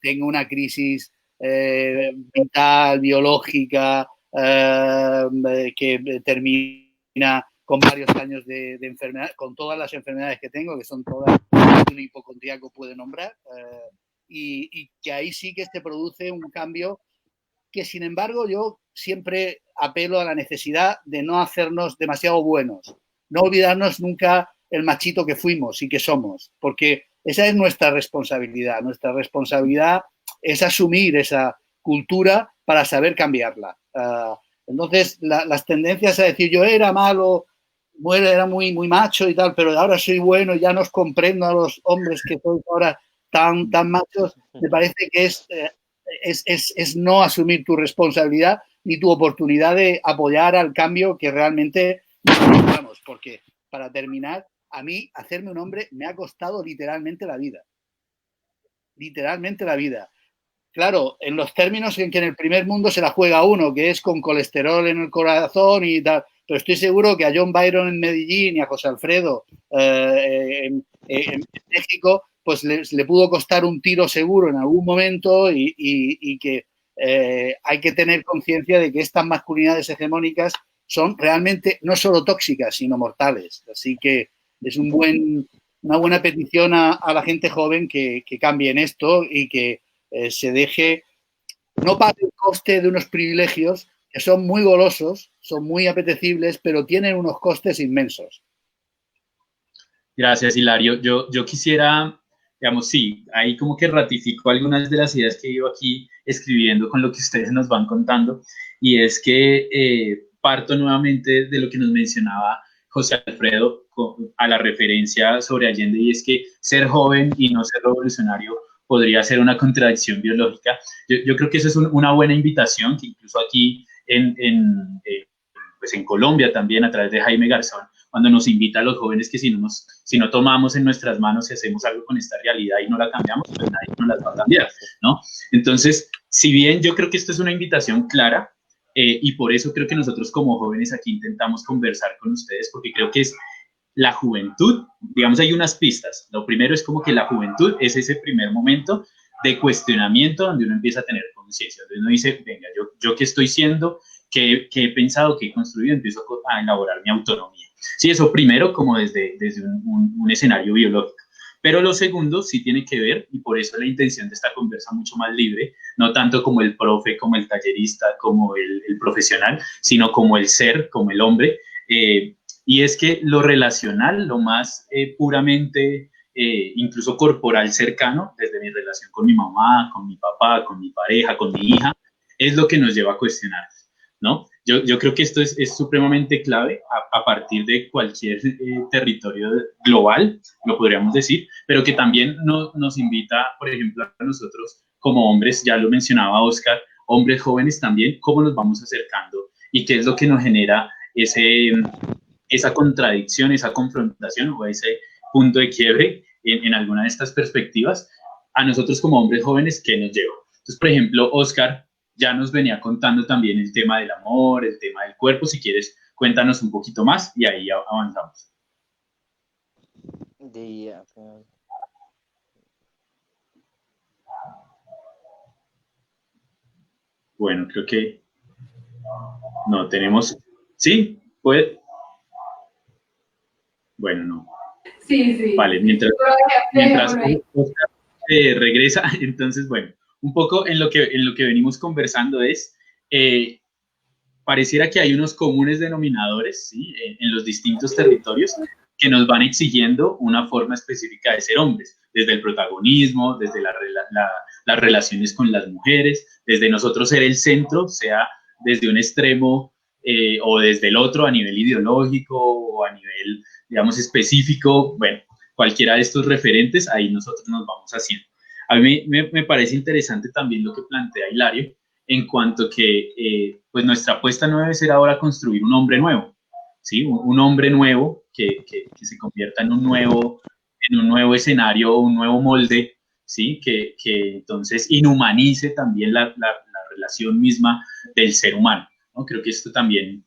[SPEAKER 6] Tengo una crisis mental, biológica, que termina con varios años de enfermedad, con todas las enfermedades que tengo, que son todas que un hipocondríaco puede nombrar, y que ahí sí que se produce un cambio que, sin embargo, yo siempre apelo a la necesidad de no hacernos demasiado buenos, no olvidarnos nunca el machito que fuimos y que somos, porque esa es nuestra responsabilidad. Nuestra responsabilidad es asumir esa cultura para saber cambiarla. Entonces, las tendencias a decir yo era malo, era muy macho y tal, pero ahora soy bueno y ya nos comprendo a los hombres que sois ahora tan machos, me parece que es no asumir tu responsabilidad ni tu oportunidad de apoyar al cambio que realmente necesitamos. Porque, para terminar, a mí hacerme un hombre me ha costado literalmente la vida. Literalmente la vida. Claro, en los términos en que en el primer mundo se la juega uno, que es con colesterol en el corazón y tal, pero estoy seguro que a John Byron en Medellín y a José Alfredo en México, pues le pudo costar un tiro seguro en algún momento y que hay que tener conciencia de que estas masculinidades hegemónicas son realmente no solo tóxicas, sino mortales. Así que es una buena petición a la gente joven que cambie en esto y que se deje, no pague el coste de unos privilegios que son muy golosos, son muy apetecibles, pero tienen unos costes inmensos.
[SPEAKER 3] Gracias, Hilario. Yo quisiera, digamos, sí, ahí como que ratifico algunas de las ideas que iba aquí escribiendo con lo que ustedes nos van contando, y es que parto nuevamente de lo que nos mencionaba José Alfredo a la referencia sobre Allende, y es que ser joven y no ser revolucionario podría ser una contradicción biológica. Yo creo que eso es una buena invitación, que incluso aquí pues en Colombia también, a través de Jaime Garzón, cuando nos invita a los jóvenes que si no tomamos en nuestras manos y hacemos algo con esta realidad y no la cambiamos, pues nadie nos la va a cambiar, ¿no? Entonces, si bien yo creo que esto es una invitación clara, y por eso creo que nosotros como jóvenes aquí intentamos conversar con ustedes, porque creo que es la juventud, digamos, hay unas pistas. Lo primero es como que la juventud es ese primer momento de cuestionamiento donde uno empieza a tener conciencia, donde uno dice, venga, yo qué estoy siendo, qué he pensado, qué he construido, empiezo a elaborar mi autonomía. Sí, eso primero como desde un escenario biológico. Pero lo segundo sí tiene que ver, y por eso la intención de esta conversa mucho más libre, no tanto como el profe, como el tallerista, como el profesional, sino como el ser, como el hombre, y es que lo relacional, lo más puramente, incluso corporal cercano, desde mi relación con mi mamá, con mi papá, con mi pareja, con mi hija, es lo que nos lleva a cuestionar, ¿no? Yo creo que esto es supremamente clave a partir de cualquier territorio global, lo podríamos decir, pero que también nos invita, por ejemplo, a nosotros como hombres, ya lo mencionaba Oscar, hombres jóvenes también, cómo nos vamos acercando y qué es lo que nos genera esa contradicción, esa confrontación o ese punto de quiebre en alguna de estas perspectivas, a nosotros como hombres jóvenes, ¿qué nos lleva? Entonces, por ejemplo, Oscar ya nos venía contando también el tema del amor, el tema del cuerpo. Si quieres, cuéntanos un poquito más y ahí avanzamos. Bueno, creo que no tenemos. ¿Sí? ¿Puede? Bueno, no.
[SPEAKER 1] Sí.
[SPEAKER 3] Vale, mientras Oscar regresa, entonces, bueno, un poco en lo que venimos conversando es, pareciera que hay unos comunes denominadores, ¿sí? En los distintos territorios que nos van exigiendo una forma específica de ser hombres, desde el protagonismo, desde las relaciones con las mujeres, desde nosotros ser el centro, sea desde un extremo o desde el otro a nivel ideológico o a nivel, digamos, específico. Bueno, cualquiera de estos referentes, ahí nosotros nos vamos haciendo. A mí me parece interesante también lo que plantea Hilario, en cuanto que pues nuestra apuesta no debe ser ahora construir un hombre nuevo, ¿sí? Un hombre nuevo que se convierta en un nuevo escenario, un nuevo molde, ¿sí? Que entonces inhumanice también la relación misma del ser humano, ¿no? Creo que esto también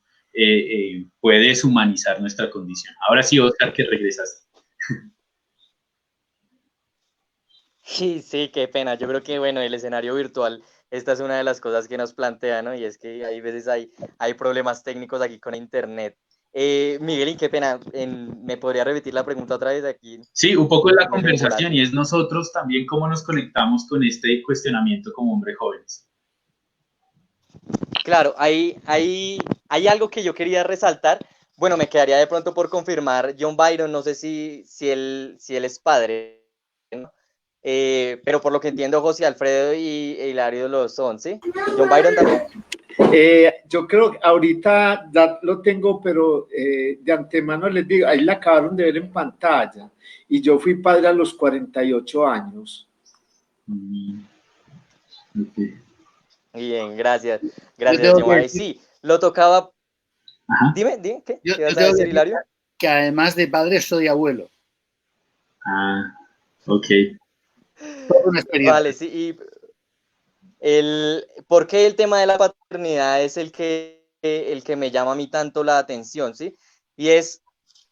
[SPEAKER 3] puede deshumanizar nuestra condición. Ahora sí, Oscar, que regresas.
[SPEAKER 2] Sí, qué pena. Yo creo que, bueno, el escenario virtual, esta es una de las cosas que nos plantea, ¿no? Y es que hay veces hay problemas técnicos aquí con internet. Miguel, qué pena, ¿me podría repetir la pregunta otra vez aquí?
[SPEAKER 3] Sí, un poco de la conversación, y es nosotros también cómo nos conectamos con este cuestionamiento como hombres jóvenes.
[SPEAKER 2] Claro, hay algo que yo quería resaltar, bueno, me quedaría de pronto por confirmar, John Byron, no sé si él es padre, ¿no? Pero por lo que entiendo, José Alfredo y Hilario lo son, ¿sí? ¿John Byron también?
[SPEAKER 4] Yo creo que ahorita ya lo tengo, pero de antemano les digo, ahí la acabaron de ver en pantalla, y yo fui padre a los 48 años.
[SPEAKER 3] Okay.
[SPEAKER 2] Bien, gracias.
[SPEAKER 6] Yo
[SPEAKER 2] Gracias,
[SPEAKER 6] tengo
[SPEAKER 2] John
[SPEAKER 6] que
[SPEAKER 2] Byron.
[SPEAKER 6] decir,
[SPEAKER 2] Sí, lo tocaba.
[SPEAKER 3] Ajá.
[SPEAKER 2] Dime, ¿qué?
[SPEAKER 6] yo
[SPEAKER 2] ¿Qué ibas a
[SPEAKER 6] tengo que
[SPEAKER 2] decir,
[SPEAKER 6] decir
[SPEAKER 2] Hilario?
[SPEAKER 6] que además de padre soy abuelo.
[SPEAKER 3] Ah, ok.
[SPEAKER 6] Toda una experiencia.
[SPEAKER 2] Vale, sí, y ¿por qué el tema de la paternidad es el que me llama a mí tanto la atención, ¿sí? Y es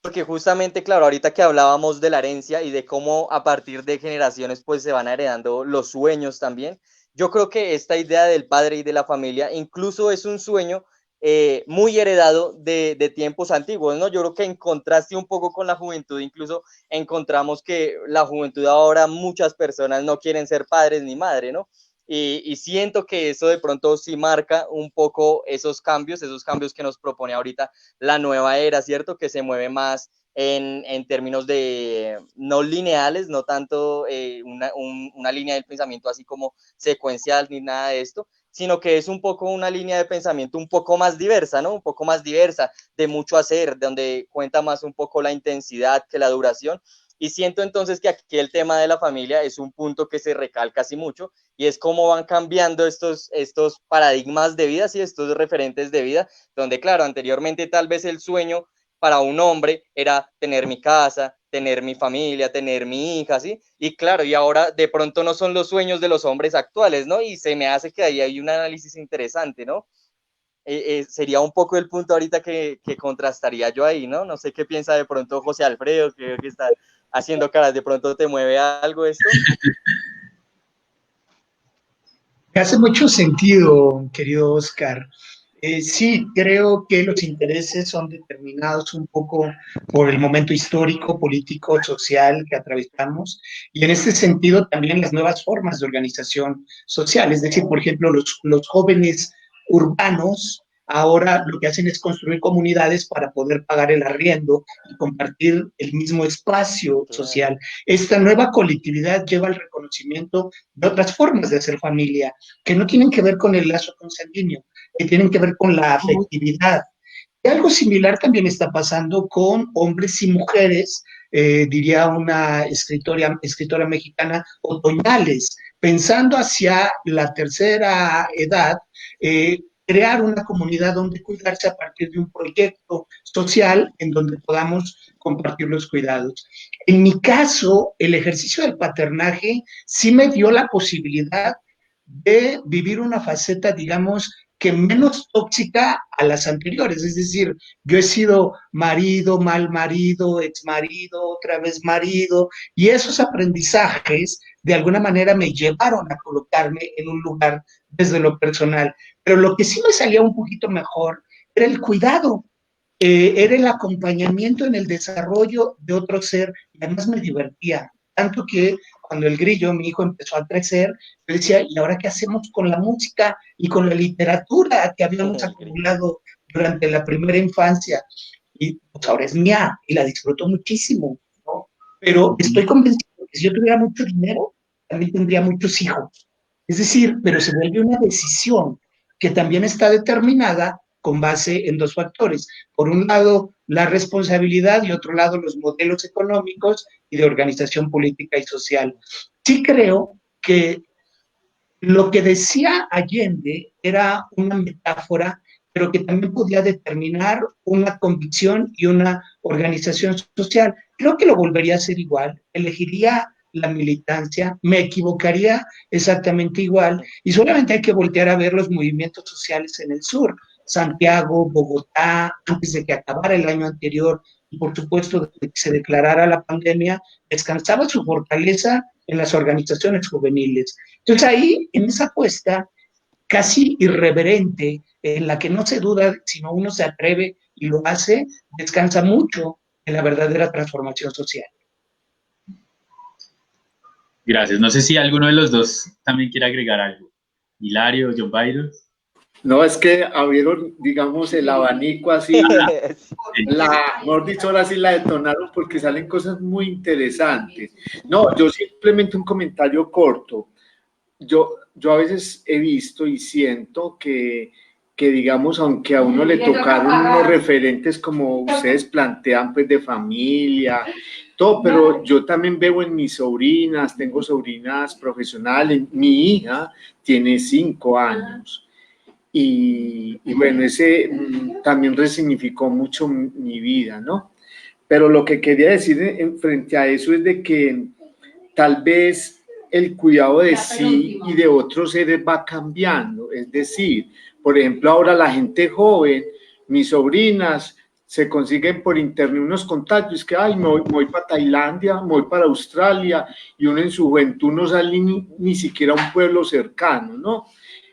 [SPEAKER 2] porque justamente, claro, ahorita que hablábamos de la herencia y de cómo a partir de generaciones pues se van heredando los sueños también, yo creo que esta idea del padre y de la familia incluso es un sueño muy heredado de tiempos antiguos, ¿no? Yo creo que en contraste un poco con la juventud, incluso encontramos que la juventud ahora muchas personas no quieren ser padres ni madre, ¿no? Y siento que eso de pronto sí marca un poco esos cambios que nos propone ahorita la nueva era, ¿cierto? Que se mueve más en términos de no lineales, no tanto una línea del pensamiento así como secuencial ni nada de esto, sino que es un poco una línea de pensamiento un poco más diversa, ¿no? Un poco más diversa, de mucho hacer, donde cuenta más un poco la intensidad que la duración. Y siento entonces que aquí el tema de la familia es un punto que se recalca así mucho, y es cómo van cambiando estos paradigmas de vida, ¿sí? Estos referentes de vida, donde claro, anteriormente tal vez el sueño para un hombre era tener mi casa, tener mi familia, tener mi hija, ¿sí? Y claro, y ahora de pronto no son los sueños de los hombres actuales, ¿no? Y se me hace que ahí hay un análisis interesante, ¿no? Sería un poco el punto ahorita que contrastaría yo ahí, ¿no? No sé qué piensa de pronto José Alfredo, que está haciendo caras, de pronto te mueve algo esto.
[SPEAKER 5] Hace mucho sentido, querido Oscar. Sí, creo que los intereses son determinados un poco por el momento histórico, político, social que atravesamos, y en este sentido también las nuevas formas de organización social. Es decir, por ejemplo, los jóvenes urbanos ahora lo que hacen es construir comunidades para poder pagar el arriendo y compartir el mismo espacio
[SPEAKER 2] Claro.
[SPEAKER 5] social. Esta nueva colectividad lleva al reconocimiento de otras formas de hacer familia, que no tienen que ver con el lazo consanguíneo, que tienen que ver con la afectividad. Y algo similar también está pasando con hombres y mujeres, diría una escritora mexicana, otoñales, pensando hacia la tercera edad, crear una comunidad donde cuidarse a partir de un proyecto social en donde podamos compartir los cuidados. En mi caso, el ejercicio del paternaje sí me dio la posibilidad de vivir una faceta, digamos, que menos tóxica a las anteriores. Es decir, yo he sido marido, mal marido, ex marido, otra vez marido, y esos aprendizajes de alguna manera me llevaron a colocarme en un lugar desde lo personal. Pero lo que sí me salía un poquito mejor era el cuidado, era el acompañamiento en el desarrollo de otro ser, y además me divertía. Tanto que cuando el Grillo, mi hijo, empezó a crecer, yo decía, ¿y ahora qué hacemos con la música y con la literatura que habíamos acumulado durante la primera infancia? Y pues ahora es mía y la disfruto muchísimo, ¿no? Pero estoy convencido que si yo tuviera mucho dinero, también tendría muchos hijos. Es decir, pero se vuelve una decisión que también está determinada con base en dos factores. Por un lado, la responsabilidad, y otro lado, los modelos económicos y de organización política y social. Sí creo que lo que decía Allende era una metáfora, pero que también podía determinar una convicción y una organización social. Creo que lo volvería a hacer igual, elegiría la militancia, me equivocaría exactamente igual, y solamente hay que voltear a ver los movimientos sociales en el sur. Santiago, Bogotá, antes de que acabara el año anterior, y por supuesto de que se declarara la pandemia, descansaba su fortaleza en las organizaciones juveniles. Entonces ahí, en esa apuesta casi irreverente, en la que no se duda, sino uno se atreve y lo hace, descansa mucho en la verdadera transformación social.
[SPEAKER 3] Gracias. No sé si alguno de los dos también quiere agregar algo. Hilario, John Byron.
[SPEAKER 4] No, es que abrieron, digamos, el abanico así, mejor dicho, ahora sí la detonaron porque salen cosas muy interesantes. No, yo simplemente un comentario corto. Yo a veces he visto y siento que, digamos, aunque a uno le tocaron unos referentes como ustedes plantean, pues de familia, todo, pero yo también veo en mis sobrinas, tengo sobrinas profesionales, mi hija tiene 5 años. Y bueno, ese también resignificó mucho mi vida, ¿no? Pero lo que quería decir frente a eso es de que tal vez el cuidado de sí y de otros seres va cambiando. Es decir, por ejemplo, ahora la gente joven, mis sobrinas, se consiguen por internet unos contactos que, ay, me voy para Tailandia, me voy para Australia, y uno en su juventud no sale ni siquiera a un pueblo cercano, ¿no?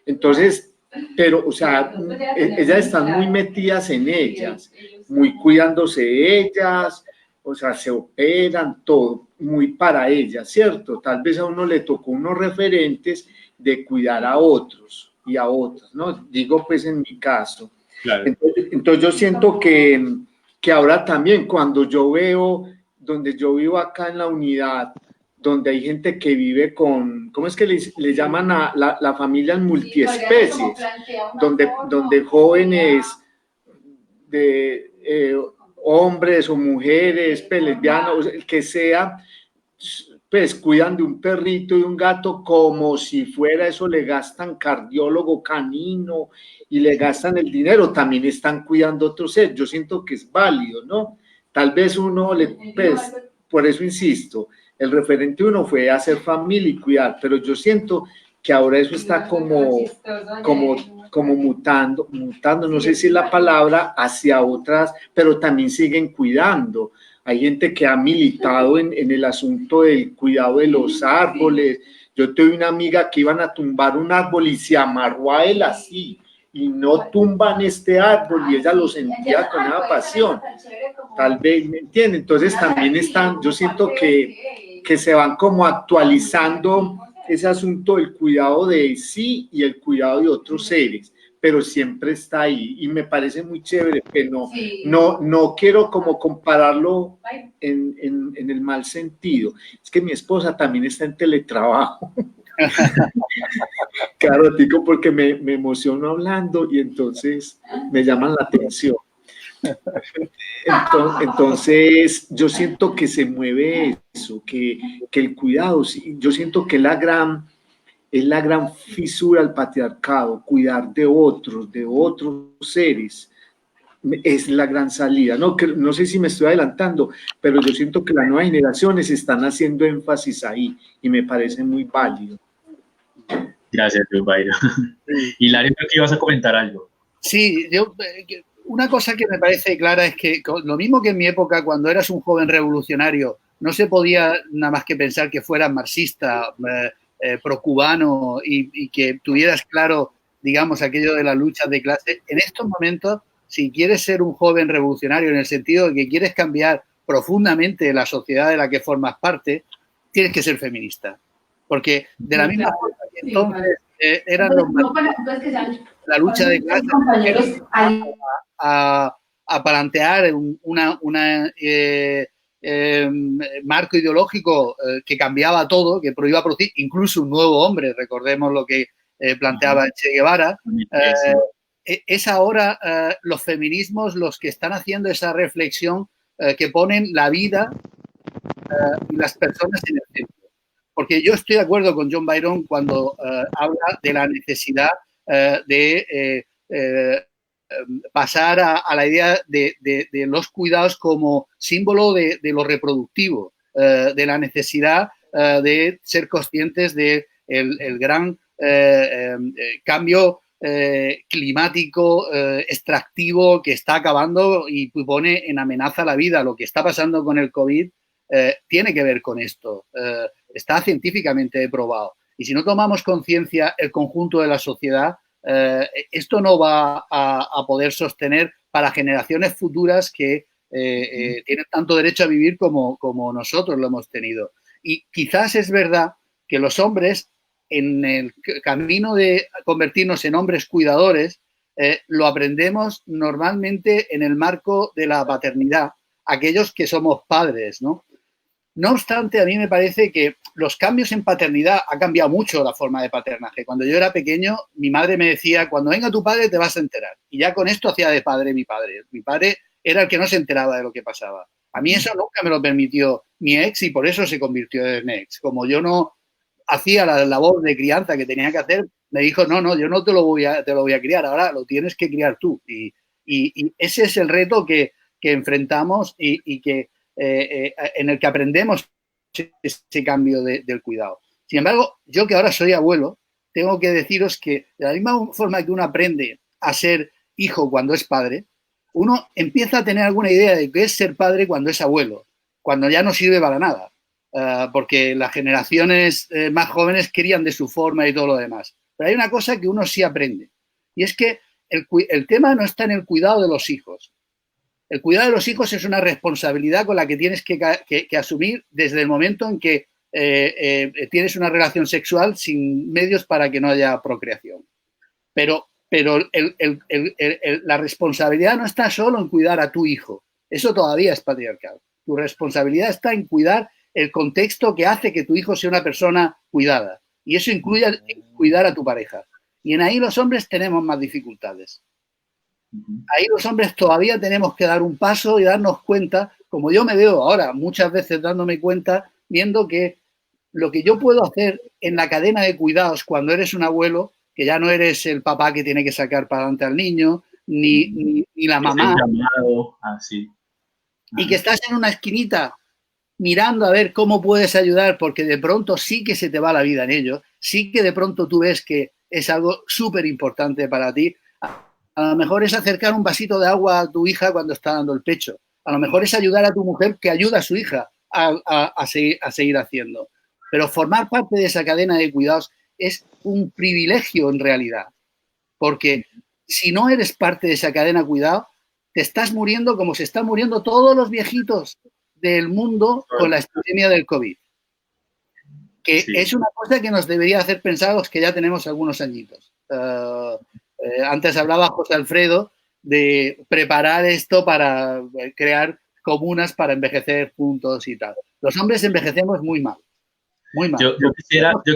[SPEAKER 4] Entonces, pero, o sea, ellas están muy metidas en ellas, muy cuidándose de ellas, o sea, se operan, todo, muy para ellas, ¿cierto? Tal vez a uno le tocó unos referentes de cuidar a otros y a otras, ¿no? Digo, pues, en mi caso.
[SPEAKER 3] Claro.
[SPEAKER 4] Entonces yo siento que ahora también, cuando yo veo, donde yo vivo acá en la unidad, donde hay gente que vive con, ¿cómo es que le llaman a la familia multiespecies? Donde jóvenes de hombres o mujeres, pues, lesbianas, el que sea, pues cuidan de un perrito y un gato como si fuera eso, le gastan cardiólogo canino y le gastan el dinero, también están cuidando a otros seres. Yo siento que es válido, ¿no? Tal vez uno, pues, por eso insisto, el referente uno fue hacer familia y cuidar, pero yo siento que ahora eso está como mutando, no sé si es la palabra, hacia otras, pero también siguen cuidando. Hay gente que ha militado en el asunto del cuidado de los árboles. Yo tuve una amiga que iban a tumbar un árbol y se amarró a él así, y no tumban este árbol, y ella lo sentía con una pasión. Tal vez, ¿me entienden? Entonces también están, yo siento que se van como actualizando ese asunto del cuidado de sí y el cuidado de otros seres, pero siempre está ahí y me parece muy chévere, que no quiero como compararlo en el mal sentido. Es que mi esposa también está en teletrabajo. Claro, Tico, porque me emociono hablando y entonces me llaman la atención. Entonces, yo siento que se mueve eso, que el cuidado, yo siento que es la gran fisura al patriarcado, cuidar de otros seres, es la gran salida. No sé si me estoy adelantando, pero yo siento que las nuevas generaciones están haciendo énfasis ahí y me parece muy válido.
[SPEAKER 3] Gracias, Bayro. Hilario, creo que ibas a comentar algo.
[SPEAKER 6] Sí, una cosa que me parece clara es que lo mismo que en mi época, cuando eras un joven revolucionario, no se podía nada más que pensar que fueras marxista, procubano y que tuvieras claro, digamos, aquello de la lucha de clase. En estos momentos, si quieres ser un joven revolucionario en el sentido de que quieres cambiar profundamente la sociedad de la que formas parte, tienes que ser feminista. Porque de la misma forma que entonces eran los la lucha de clases a plantear una marco ideológico que cambiaba todo, que iba a producir incluso un nuevo hombre, recordemos lo que planteaba Che Guevara. Es ahora los feminismos los que están haciendo esa reflexión que ponen la vida y las personas en el centro. Porque yo estoy de acuerdo con John Byron cuando habla de la necesidad de pasar a la idea de los cuidados como símbolo de lo reproductivo, de la necesidad de ser conscientes del gran cambio climático, extractivo, que está acabando y pone en amenaza la vida. Lo que está pasando con el COVID tiene que ver con esto. Está científicamente probado. Y si no tomamos conciencia el conjunto de la sociedad, esto no va a poder sostener para generaciones futuras que tienen tanto derecho a vivir como nosotros lo hemos tenido. Y quizás es verdad que los hombres en el camino de convertirnos en hombres cuidadores, lo aprendemos normalmente en el marco de la paternidad, aquellos que somos padres, ¿no? No obstante, a mí me parece que los cambios en paternidad ha cambiado mucho la forma de paternaje. Cuando yo era pequeño, mi madre me decía, cuando venga tu padre te vas a enterar. Y ya con esto hacía de padre mi padre. Mi padre era el que no se enteraba de lo que pasaba. A mí eso nunca me lo permitió mi ex y por eso se convirtió en ex. Como yo no hacía la labor de crianza que tenía que hacer, me dijo, no, yo no te lo voy a criar, ahora lo tienes que criar tú. Y ese es el reto que enfrentamos y que en el que aprendemos ese cambio del cuidado. Sin embargo, yo que ahora soy abuelo, tengo que deciros que de la misma forma que uno aprende a ser hijo cuando es padre, uno empieza a tener alguna idea de qué es ser padre cuando es abuelo, cuando ya no sirve para nada, porque las generaciones más jóvenes crían de su forma y todo lo demás. Pero hay una cosa que uno sí aprende, y es que el tema no está en el cuidado de los hijos. El cuidado de los hijos es una responsabilidad con la que tienes que asumir desde el momento en que tienes una relación sexual sin medios para que no haya procreación. Pero la responsabilidad no está solo en cuidar a tu hijo. Eso todavía es patriarcal. Tu responsabilidad está en cuidar el contexto que hace que tu hijo sea una persona cuidada. Y eso incluye cuidar a tu pareja. Y en ahí los hombres tenemos más dificultades. Ahí los hombres todavía tenemos que dar un paso y darnos cuenta, como yo me veo ahora muchas veces dándome cuenta, viendo que lo que yo puedo hacer en la cadena de cuidados cuando eres un abuelo, que ya no eres el papá que tiene que sacar para adelante al niño, ni la mamá, y que estás en una esquinita mirando a ver cómo puedes ayudar, porque de pronto sí que se te va la vida en ello, sí que de pronto tú ves que es algo súper importante para ti. A lo mejor es acercar un vasito de agua a tu hija cuando está dando el pecho. A lo mejor es ayudar a tu mujer que ayuda a su hija a seguir haciendo. Pero formar parte de esa cadena de cuidados es un privilegio en realidad. Porque si no eres parte de esa cadena de cuidado, te estás muriendo como se están muriendo todos los viejitos del mundo con la epidemia del COVID. Que sí, es una cosa que nos debería hacer pensar los que ya tenemos algunos añitos. Antes hablaba José Alfredo de preparar esto para crear comunas para envejecer juntos y tal. Los hombres envejecemos muy mal. Muy mal.
[SPEAKER 3] Yo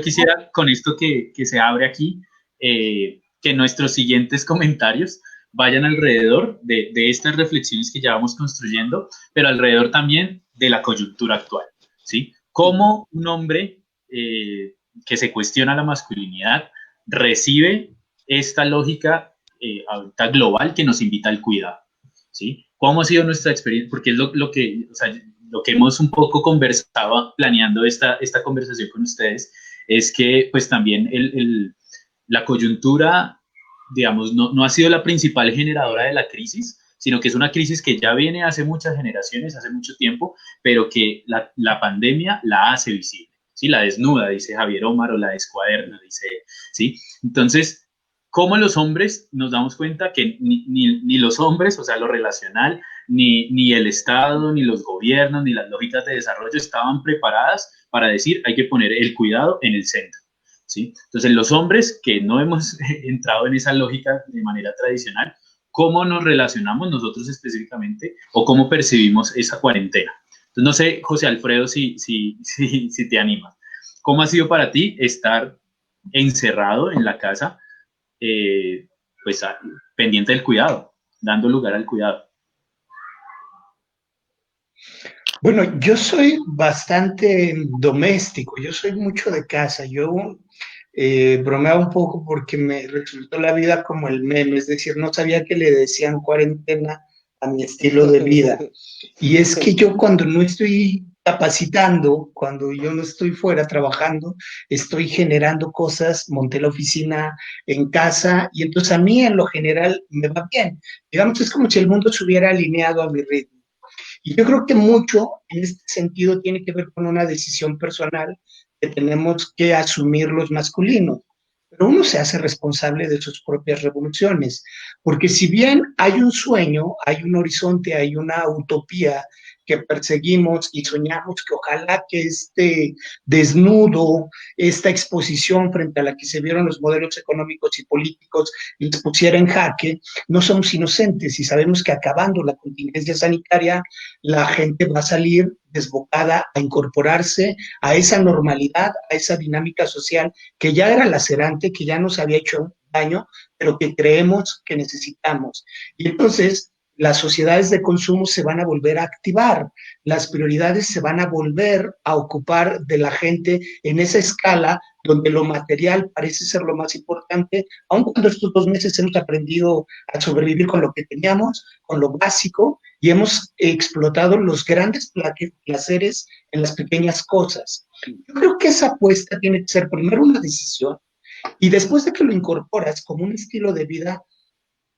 [SPEAKER 3] quisiera con esto que se abre aquí, que nuestros siguientes comentarios vayan alrededor de estas reflexiones que ya vamos construyendo, pero alrededor también de la coyuntura actual, ¿sí? Cómo un hombre que se cuestiona la masculinidad recibe esta lógica ahorita global que nos invita al cuidado, ¿sí? ¿Cómo ha sido nuestra experiencia? Porque es lo que hemos un poco conversado, planeando esta conversación con ustedes, es que pues también la coyuntura, digamos, no ha sido la principal generadora de la crisis, sino que es una crisis que ya viene hace muchas generaciones, hace mucho tiempo, pero que la pandemia la hace visible, ¿sí? La desnuda, dice Javier Omar, o la descuaderna, dice, ¿sí? Entonces, ¿cómo los hombres nos damos cuenta que ni los hombres, o sea, lo relacional, ni el Estado, ni los gobiernos, ni las lógicas de desarrollo estaban preparadas para decir hay que poner el cuidado en el centro, ¿sí? Entonces, los hombres que no hemos entrado en esa lógica de manera tradicional, ¿cómo nos relacionamos nosotros específicamente o cómo percibimos esa cuarentena? Entonces, no sé, José Alfredo, si te animas. ¿Cómo ha sido para ti estar encerrado en la casa, pues pendiente del cuidado, dando lugar al cuidado?
[SPEAKER 5] Bueno, yo soy bastante doméstico, yo soy mucho de casa, yo bromeaba un poco porque me resultó la vida como el meme, es decir, no sabía que le decían cuarentena a mi estilo de vida. Y es que yo cuando no estoy capacitando, cuando yo no estoy fuera trabajando, estoy generando cosas, monté la oficina en casa y entonces a mí en lo general me va bien. Digamos, es como si el mundo se hubiera alineado a mi ritmo. Y yo creo que mucho en este sentido tiene que ver con una decisión personal que tenemos que asumir los masculinos. Pero uno se hace responsable de sus propias revoluciones, porque si bien hay un sueño, hay un horizonte, hay una utopía que perseguimos y soñamos que ojalá que este desnudo, esta exposición frente a la que se vieron los modelos económicos y políticos les pusiera en jaque, no somos inocentes y sabemos que acabando la contingencia sanitaria, la gente va a salir desbocada a incorporarse a esa normalidad, a esa dinámica social que ya era lacerante, que ya nos había hecho daño, pero que creemos que necesitamos. Y entonces las sociedades de consumo se van a volver a activar, las prioridades se van a volver a ocupar de la gente en esa escala donde lo material parece ser lo más importante, aun cuando estos 2 meses hemos aprendido a sobrevivir con lo que teníamos, con lo básico, y hemos explotado los grandes placeres en las pequeñas cosas. Yo creo que esa apuesta tiene que ser primero una decisión, y después de que lo incorporas como un estilo de vida,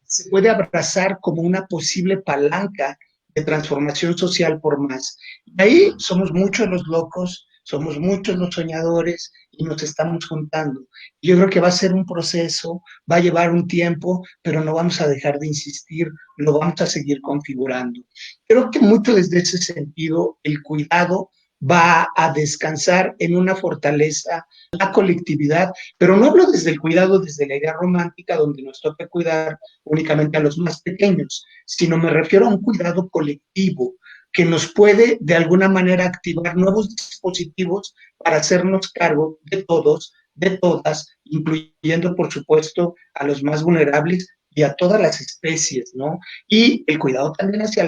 [SPEAKER 5] se puede abrazar como una posible palanca de transformación social por más. Y ahí somos muchos los locos, somos muchos los soñadores y nos estamos juntando. Yo creo que va a ser un proceso, va a llevar un tiempo, pero no vamos a dejar de insistir, lo vamos a seguir configurando. Creo que mucho desde ese sentido, el cuidado va a descansar en una fortaleza, la colectividad, pero no hablo desde el cuidado, desde la idea romántica, donde nos toca cuidar únicamente a los más pequeños, sino me refiero a un cuidado colectivo que nos puede de alguna manera activar nuevos dispositivos para hacernos cargo de todos, de todas, incluyendo por supuesto a los más vulnerables y a todas las especies, ¿no? Y el cuidado también hacia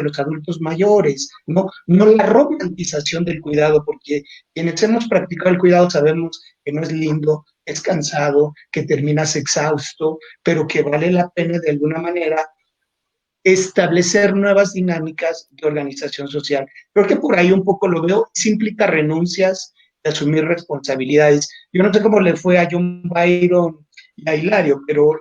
[SPEAKER 5] los adultos mayores, ¿no? No la romantización del cuidado, porque quienes hemos practicado el cuidado sabemos que no es lindo, es cansado, que terminas exhausto, pero que vale la pena de alguna manera establecer nuevas dinámicas de organización social. Creo que por ahí un poco lo veo, sí implica renuncias de asumir responsabilidades. Yo no sé cómo le fue a John Byron y a Hilario, pero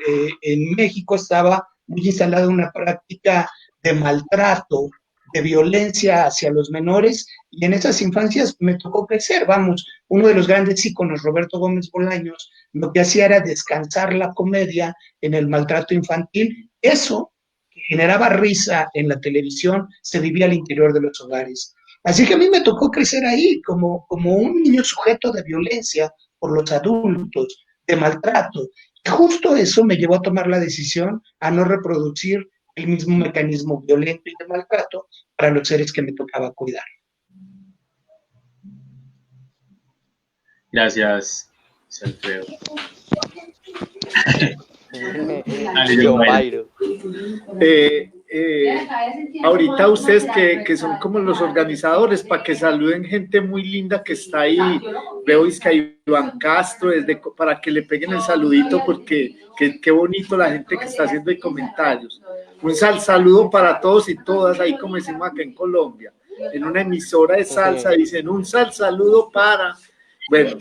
[SPEAKER 5] en México estaba muy instalada una práctica de maltrato, de violencia hacia los menores, y en esas infancias me tocó crecer, vamos, uno de los grandes íconos, Roberto Gómez Bolaños, lo que hacía era descansar la comedia en el maltrato infantil. Eso que generaba risa en la televisión se vivía al interior de los hogares. Así que a mí me tocó crecer ahí como un niño sujeto de violencia por los adultos, de maltrato. Y justo eso me llevó a tomar la decisión a no reproducir el mismo mecanismo violento y de maltrato para los seres que me tocaba cuidar.
[SPEAKER 3] Gracias, Alfredo.
[SPEAKER 2] John Byron.
[SPEAKER 4] Ahorita ustedes que son como los organizadores, para que saluden gente muy linda que está ahí. Veo que hay Iván Castro, para que le peguen el saludito, porque qué bonito la gente que está haciendo ahí comentarios. Un saludo para todos y todas, ahí como decimos acá en Colombia. En una emisora de salsa dicen un saludo para... Bueno,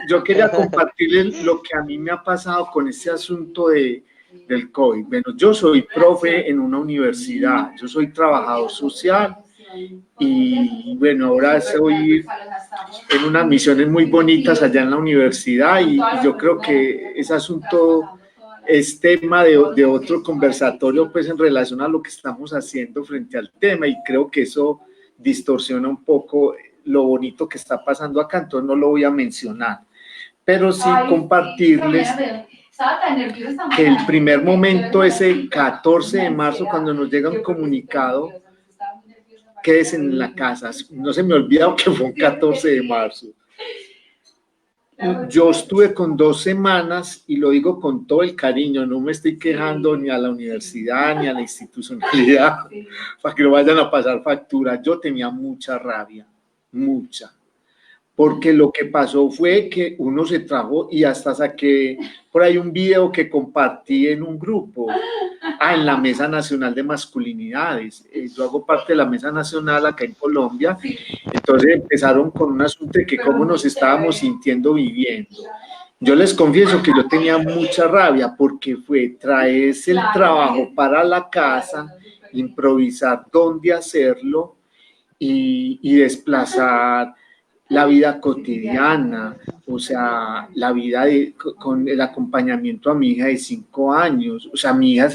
[SPEAKER 4] yo quería compartirles lo que a mí me ha pasado con este asunto del COVID. Bueno, yo soy profe en una universidad, yo soy trabajador social y bueno, ahora estoy en unas misiones muy bonitas allá en la universidad y yo creo que ese asunto es tema de otro conversatorio pues en relación a lo que estamos haciendo frente al tema y creo que eso distorsiona un poco lo bonito que está pasando acá, entonces no lo voy a mencionar, pero sí compartirles que el primer momento es el 14 de marzo cuando nos llega un comunicado, quédense en la casa, no se me olvida que fue un 14 de marzo. Yo estuve con 2 semanas y lo digo con todo el cariño, no me estoy quejando ni a la universidad ni a la institucionalidad para que no vayan a pasar factura. Yo tenía mucha rabia, mucha, porque lo que pasó fue que uno se trajo y hasta saqué por ahí un video que compartí en un grupo, en la Mesa Nacional de Masculinidades. Yo hago parte de la Mesa Nacional acá en Colombia, entonces empezaron con un asunto de que cómo nos estábamos sintiendo viviendo. Yo les confieso que yo tenía mucha rabia porque fue traerse el trabajo para la casa, improvisar dónde hacerlo y desplazar la vida cotidiana, o sea, la vida con el acompañamiento a mi hija de 5 años, o sea, mi hija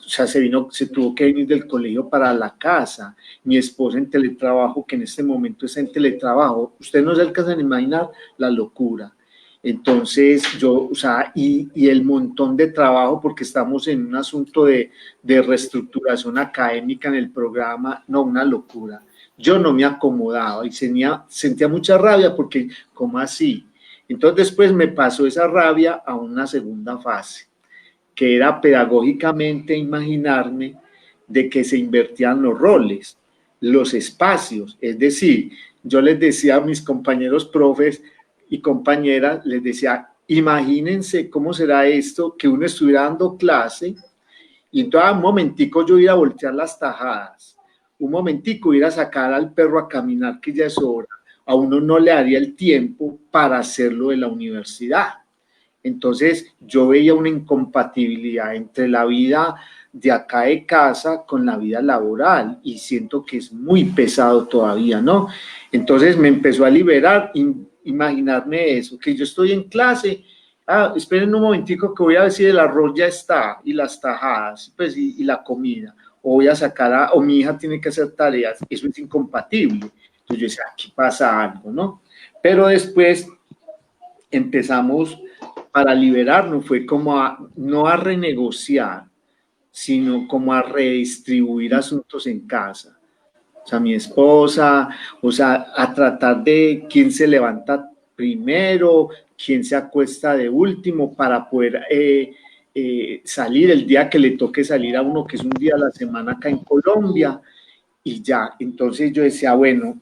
[SPEAKER 4] o sea, se tuvo que venir del colegio para la casa, mi esposa en teletrabajo, que en este momento está en teletrabajo, ustedes no se alcanzan a imaginar la locura. Entonces yo, o sea, y el montón de trabajo, porque estamos en un asunto de reestructuración académica en el programa, no, una locura. Yo no me acomodaba y sentía mucha rabia porque, ¿cómo así? Entonces después me pasó esa rabia a una segunda fase, que era pedagógicamente imaginarme de que se invertían los roles, los espacios. Es decir, yo les decía a mis compañeros profes y compañeras, les decía, imagínense cómo será esto, que uno estuviera dando clase y entonces un momentico yo ir a voltear las tajadas, un momentico ir a sacar al perro a caminar, que ya es hora, a uno no le daría el tiempo para hacerlo de la universidad. Entonces yo veía una incompatibilidad entre la vida de acá de casa con la vida laboral y siento que es muy pesado todavía, ¿no? Entonces me empezó a liberar, imaginarme eso, que yo estoy en clase, esperen un momentico que voy a ver si el arroz ya está y las tajadas, pues y la comida, o voy a sacar, o mi hija tiene que hacer tareas, eso es incompatible. Entonces yo decía, aquí pasa algo, ¿no? Pero después empezamos para liberarnos, fue como no a renegociar, sino como a redistribuir asuntos en casa. O sea, mi esposa, o sea, a tratar de quién se levanta primero, quién se acuesta de último para poder salir el día que le toque salir a uno, que es un día a la semana acá en Colombia, y ya. Entonces yo decía, bueno,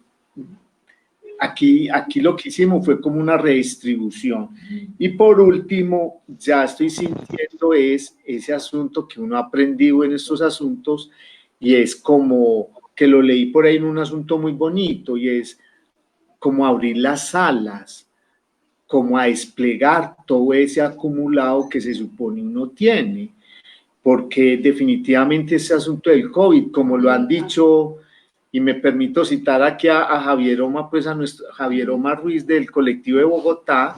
[SPEAKER 4] aquí lo que hicimos fue como una redistribución. Y por último, ya estoy sintiendo ese asunto que uno ha aprendido en estos asuntos, y es como que lo leí por ahí en un asunto muy bonito, y es como abrir las alas, como a desplegar todo ese acumulado que se supone uno tiene, porque definitivamente ese asunto del COVID, como lo han dicho, y me permito citar aquí a Javier Oma, pues a nuestro Javier Oma Ruiz del colectivo de Bogotá,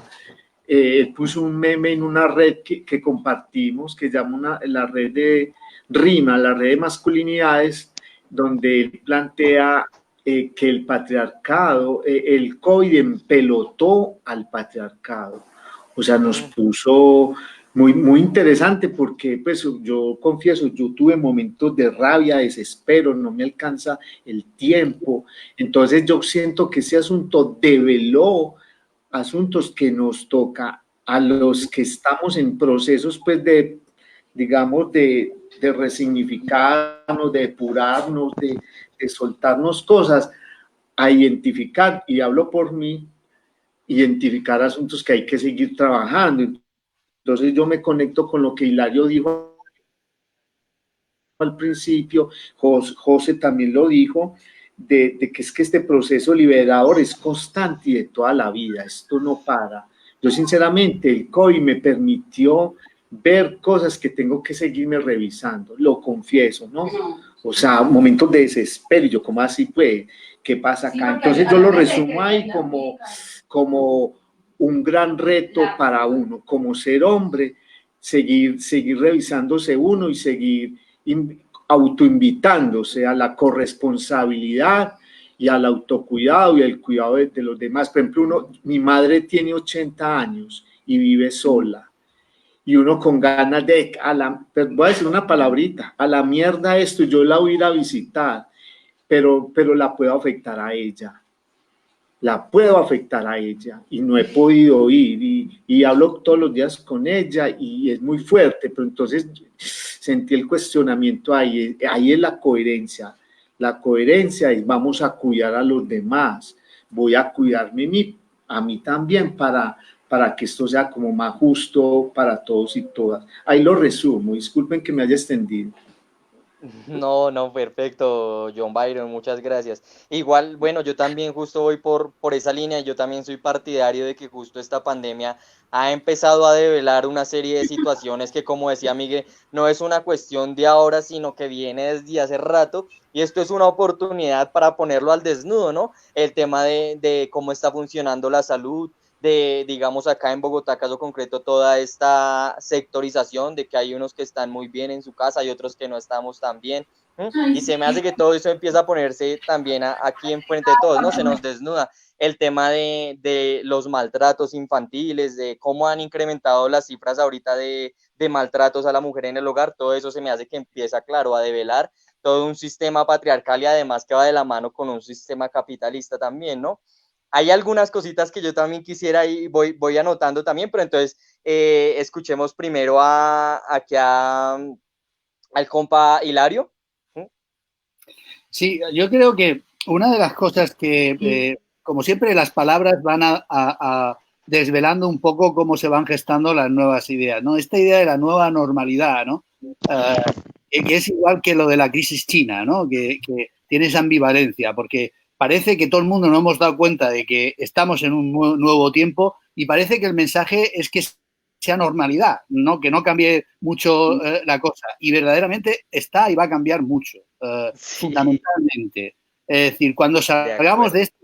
[SPEAKER 4] él puso un meme en una red que compartimos, que se llama la red de RIMA, la red de masculinidades, donde él plantea que el patriarcado, el COVID empelotó al patriarcado, o sea, nos puso muy, muy interesante porque, pues, yo confieso, yo tuve momentos de rabia, desespero, no me alcanza el tiempo, entonces yo siento que ese asunto develó asuntos que nos toca a los que estamos en procesos, pues, de, digamos, de resignificarnos, de depurarnos, de soltarnos cosas, a identificar, y hablo por mí, identificar asuntos que hay que seguir trabajando. Entonces yo me conecto con lo que Hilario dijo al principio, José también lo dijo, de que es que este proceso liberador es constante y de toda la vida, esto no para. Yo sinceramente el COVID me permitió ver cosas que tengo que seguirme revisando, lo confieso, ¿no? O sea, momentos de desespero, y yo, ¿cómo así pues? ¿Qué pasa acá? Entonces yo lo resumo ahí como un gran reto para uno, como ser hombre, seguir revisándose uno y seguir autoinvitándose a la corresponsabilidad y al autocuidado y al cuidado de los demás. Por ejemplo, mi madre tiene 80 años y vive sola, y uno con ganas de, voy a decir una palabrita, a la mierda esto, yo la voy a ir a visitar, pero la puedo afectar a ella. La puedo afectar a ella y no he podido ir y hablo todos los días con ella y es muy fuerte, pero entonces sentí el cuestionamiento ahí es la coherencia es vamos a cuidar a los demás, voy a cuidarme a mí también para que esto sea como más justo para todos y todas. Ahí lo resumo, disculpen que me haya extendido.
[SPEAKER 2] No, perfecto, John Byron, muchas gracias. Igual, bueno, yo también justo voy por esa línea, yo también soy partidario de que justo esta pandemia ha empezado a develar una serie de situaciones que, como decía Miguel, no es una cuestión de ahora, sino que viene desde hace rato, y esto es una oportunidad para ponerlo al desnudo, ¿no? El tema de cómo está funcionando la salud, digamos, acá en Bogotá, caso concreto, toda esta sectorización de que hay unos que están muy bien en su casa y otros que no estamos tan bien. Y se me hace que todo eso empieza a ponerse también aquí enfrente de todos, ¿no? Se nos desnuda el tema de los maltratos infantiles, de cómo han incrementado las cifras ahorita de maltratos a la mujer en el hogar. Todo eso se me hace que empieza, claro, a develar todo un sistema patriarcal y además que va de la mano con un sistema capitalista también, ¿no? Hay algunas cositas que yo también quisiera y voy anotando también, pero entonces escuchemos primero aquí al compa Hilario.
[SPEAKER 6] Sí, yo creo que una de las cosas que, como siempre, las palabras van a desvelando un poco cómo se van gestando las nuevas ideas, ¿no? Esta idea de la nueva normalidad, ¿no? Que es igual que lo de la crisis china, ¿no? Que tiene esa ambivalencia, porque parece que todo el mundo nos hemos dado cuenta de que estamos en un nuevo tiempo y parece que el mensaje es que sea normalidad, ¿no? Que no cambie mucho la cosa. Y verdaderamente está y va a cambiar mucho,
[SPEAKER 2] Sí.
[SPEAKER 6] fundamentalmente. Es decir, cuando salgamos de esto,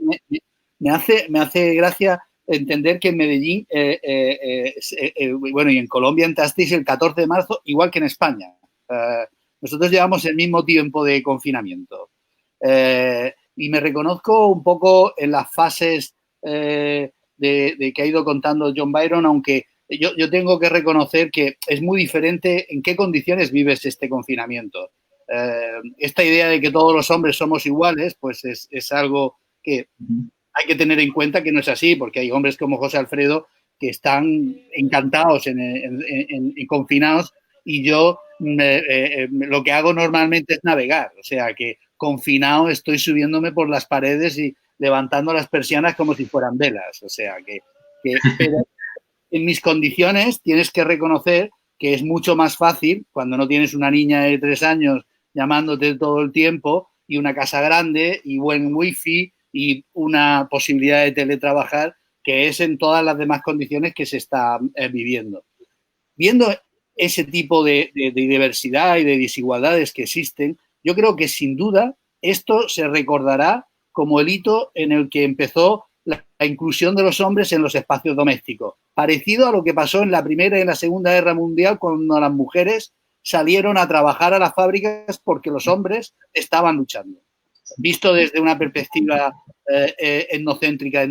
[SPEAKER 6] me hace gracia entender que en Medellín, bueno, y en Colombia entrasteis el 14 de marzo, igual que en España. Nosotros llevamos el mismo tiempo de confinamiento. Y me reconozco un poco en las fases de que ha ido contando John Byron, aunque yo tengo que reconocer que es muy diferente en qué condiciones vives este confinamiento. Esta idea de que todos los hombres somos iguales, pues es algo que hay que tener en cuenta que no es así, porque hay hombres como José Alfredo que están encantados en confinados y yo lo que hago normalmente es navegar, o sea que confinado estoy subiéndome por las paredes y levantando las persianas como si fueran velas, o sea que pero en mis condiciones tienes que reconocer que es mucho más fácil cuando no tienes una niña de 3 años llamándote todo el tiempo y una casa grande y buen wifi y una posibilidad de teletrabajar que es en todas las demás condiciones que se está viviendo. Viendo ese tipo de diversidad y de desigualdades que existen, yo creo que sin duda esto se recordará como el hito en el que empezó la inclusión de los hombres en los espacios domésticos, parecido a lo que pasó en la Primera y en la Segunda Guerra Mundial cuando las mujeres salieron a trabajar a las fábricas porque los hombres estaban luchando. Visto desde una perspectiva etnocéntrica,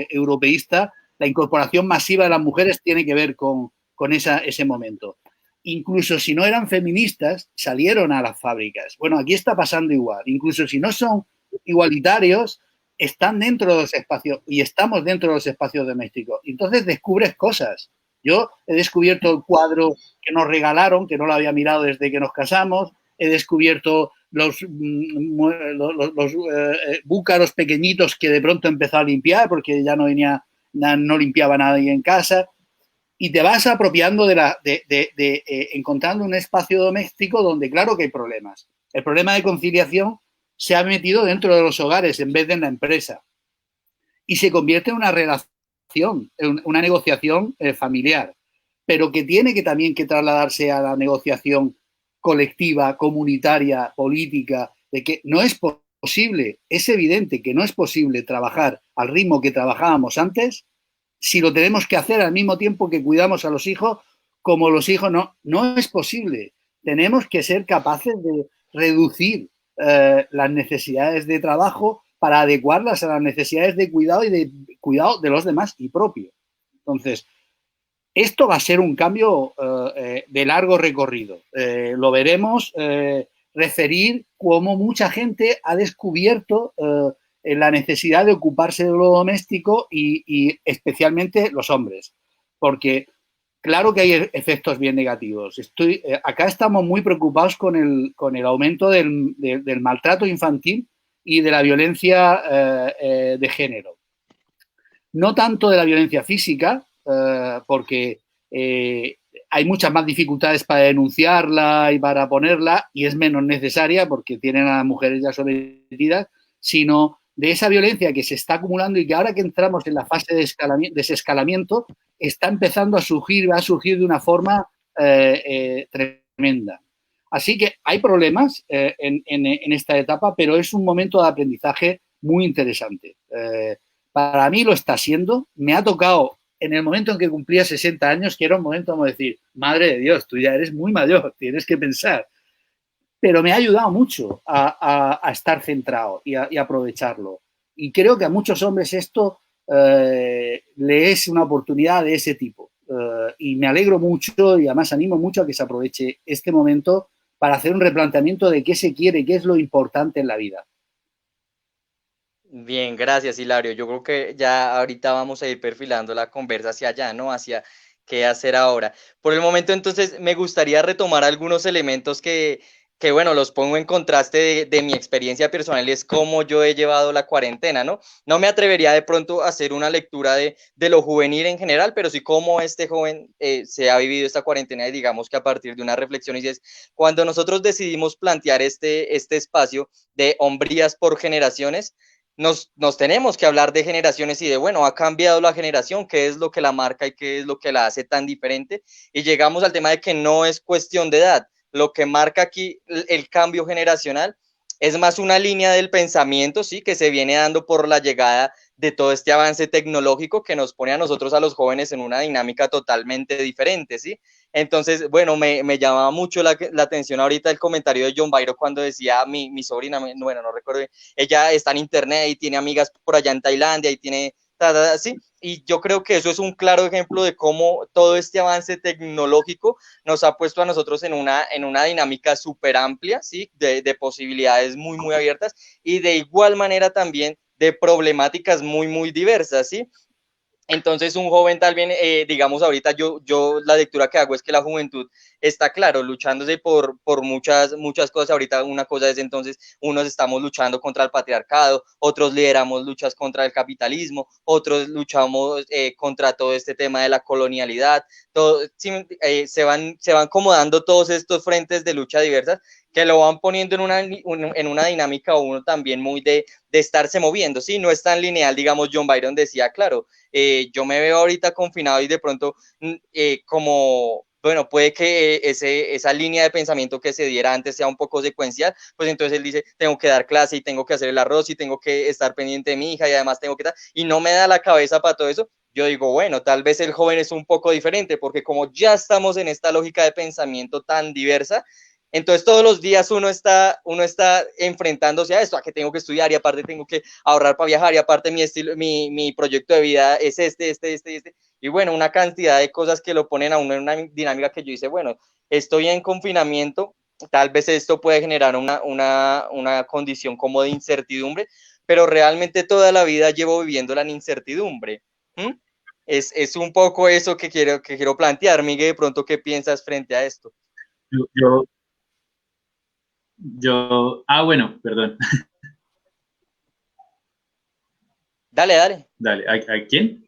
[SPEAKER 6] europeísta, la incorporación masiva de las mujeres tiene que ver con ese momento. Incluso si no eran feministas, salieron a las fábricas. Bueno, aquí está pasando igual. Incluso si no son igualitarios, están dentro de los espacios y estamos dentro de los espacios domésticos. Entonces descubres cosas. Yo he descubierto el cuadro que nos regalaron, que no lo había mirado desde que nos casamos. He descubierto los búcaros pequeñitos que de pronto empezó a limpiar porque ya no limpiaba nadie en casa. Y te vas apropiando encontrando un espacio doméstico donde claro que hay problemas. El problema de conciliación se ha metido dentro de los hogares en vez de en la empresa. Y se convierte en una relación, en una negociación familiar, pero que tiene que también que trasladarse a la negociación colectiva, comunitaria, política, de que no es posible, es evidente que no es posible trabajar al ritmo que trabajábamos antes si lo tenemos que hacer al mismo tiempo que cuidamos a los hijos, como los hijos no es posible. Tenemos que ser capaces de reducir las necesidades de trabajo para adecuarlas a las necesidades de cuidado y de cuidado de los demás y propio. Entonces, esto va a ser un cambio de largo recorrido. Lo veremos referir cómo mucha gente ha descubierto la necesidad de ocuparse de lo doméstico y especialmente los hombres, porque claro que hay efectos bien negativos. Acá estamos muy preocupados con el aumento del maltrato infantil y de la violencia de género. No tanto de la violencia física, porque hay muchas más dificultades para denunciarla y para ponerla y es menos necesaria porque tienen a las mujeres ya sometidas, sino de esa violencia que se está acumulando y que ahora que entramos en la fase de desescalamiento está empezando a surgir, va a surgir de una forma tremenda. Así que hay problemas en esta etapa, pero es un momento de aprendizaje muy interesante. para mí lo está siendo. Me ha tocado en el momento en que cumplía 60 años, que era un momento como decir, madre de Dios, tú ya eres muy mayor, tienes que pensar. Pero me ha ayudado mucho a estar centrado y aprovecharlo. Y creo que a muchos hombres esto le es una oportunidad de ese tipo. Y me alegro mucho y además animo mucho a que se aproveche este momento para hacer un replanteamiento de qué se quiere, qué es lo importante en la vida.
[SPEAKER 2] Bien, gracias, Hilario. Yo creo que ya ahorita vamos a ir perfilando la conversa hacia allá, ¿no? Hacia qué hacer ahora. Por el momento, entonces, me gustaría retomar algunos elementos que bueno, los pongo en contraste de mi experiencia personal y es cómo yo he llevado la cuarentena, ¿no? No me atrevería de pronto a hacer una lectura de lo juvenil en general, pero sí cómo este joven se ha vivido esta cuarentena y digamos que a partir de una reflexión y es cuando nosotros decidimos plantear este espacio de hombrías por generaciones, nos tenemos que hablar de generaciones y de, bueno, ha cambiado la generación, qué es lo que la marca y qué es lo que la hace tan diferente. Y llegamos al tema de que no es cuestión de edad. Lo que marca aquí el cambio generacional es más una línea del pensamiento, sí, que se viene dando por la llegada de todo este avance tecnológico que nos pone a nosotros, a los jóvenes, en una dinámica totalmente diferente, sí. Entonces, bueno, me llamaba mucho la atención ahorita el comentario de John Byron cuando decía mi sobrina, bueno, no recuerdo, ella está en internet y tiene amigas por allá en Tailandia y tiene, ¿sí? Y yo creo que eso es un claro ejemplo de cómo todo este avance tecnológico nos ha puesto a nosotros en una dinámica súper amplia, ¿sí? De posibilidades muy, muy abiertas y de igual manera también de problemáticas muy, muy diversas, ¿sí? Entonces un joven tal vez, digamos ahorita yo la lectura que hago es que la juventud está claro, luchándose por muchas cosas. Ahorita una cosa es entonces, unos estamos luchando contra el patriarcado, otros lideramos luchas contra el capitalismo, otros luchamos contra todo este tema de la colonialidad, todo, se van como dando todos estos frentes de lucha diversas que lo van poniendo en una dinámica uno también muy de estarse moviendo, ¿sí? No es tan lineal, digamos, John Byron decía, claro, yo me veo ahorita confinado y de pronto como, bueno, puede que esa línea de pensamiento que se diera antes sea un poco secuencial, pues entonces él dice, tengo que dar clase y tengo que hacer el arroz y tengo que estar pendiente de mi hija y además tengo que dar, y no me da la cabeza para todo eso. Yo digo, bueno, tal vez el joven es un poco diferente, porque como ya estamos en esta lógica de pensamiento tan diversa, entonces todos los días uno está enfrentándose a esto, a que tengo que estudiar y aparte tengo que ahorrar para viajar y aparte mi proyecto de vida es este. Y bueno, una cantidad de cosas que lo ponen a uno en una dinámica que yo hice, bueno, estoy en confinamiento, tal vez esto puede generar una condición como de incertidumbre, pero realmente toda la vida llevo viviéndola en incertidumbre. ¿Mm? Es un poco eso que quiero plantear. Miguel, de pronto, ¿qué piensas frente a esto?
[SPEAKER 3] Bueno, perdón.
[SPEAKER 2] Dale.
[SPEAKER 3] ¿A quién?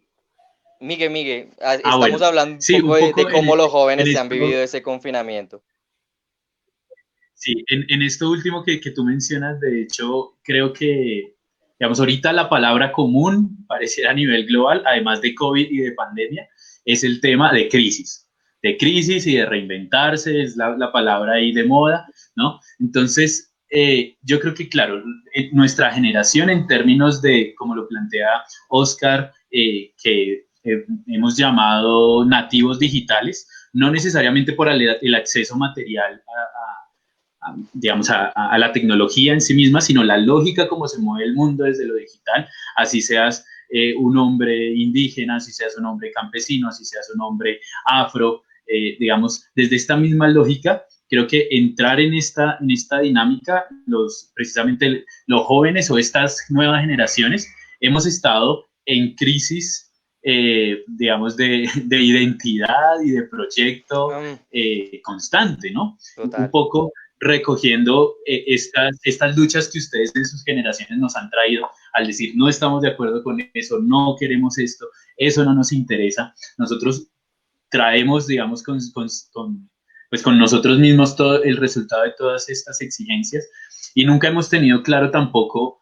[SPEAKER 2] Miguel, estamos
[SPEAKER 3] bueno.
[SPEAKER 2] hablando
[SPEAKER 3] Sí,
[SPEAKER 2] un poco de cómo los jóvenes se han vivido ese confinamiento.
[SPEAKER 3] Sí, en esto último que tú mencionas, de hecho, creo que, digamos, ahorita la palabra común, pareciera a nivel global, además de COVID y de pandemia, es el tema de crisis y de reinventarse, es la palabra ahí de moda, ¿no? Entonces, yo creo que, claro, nuestra generación en términos de, como lo plantea Oscar, que hemos llamado nativos digitales, no necesariamente por el acceso material digamos, a la tecnología en sí misma, sino la lógica como se mueve el mundo desde lo digital, así seas un hombre indígena, así seas un hombre campesino, así seas un hombre afro, digamos, desde esta misma lógica, creo que entrar en esta dinámica, precisamente los jóvenes o estas nuevas generaciones, hemos estado en crisis, digamos, de identidad y de proyecto constante, ¿no?
[SPEAKER 2] Total.
[SPEAKER 3] Un poco recogiendo estas luchas que ustedes en sus generaciones nos han traído al decir, no estamos de acuerdo con eso, no queremos esto, eso no nos interesa. Nosotros traemos, digamos, pues con nosotros mismos todo el resultado de todas estas exigencias y nunca hemos tenido claro tampoco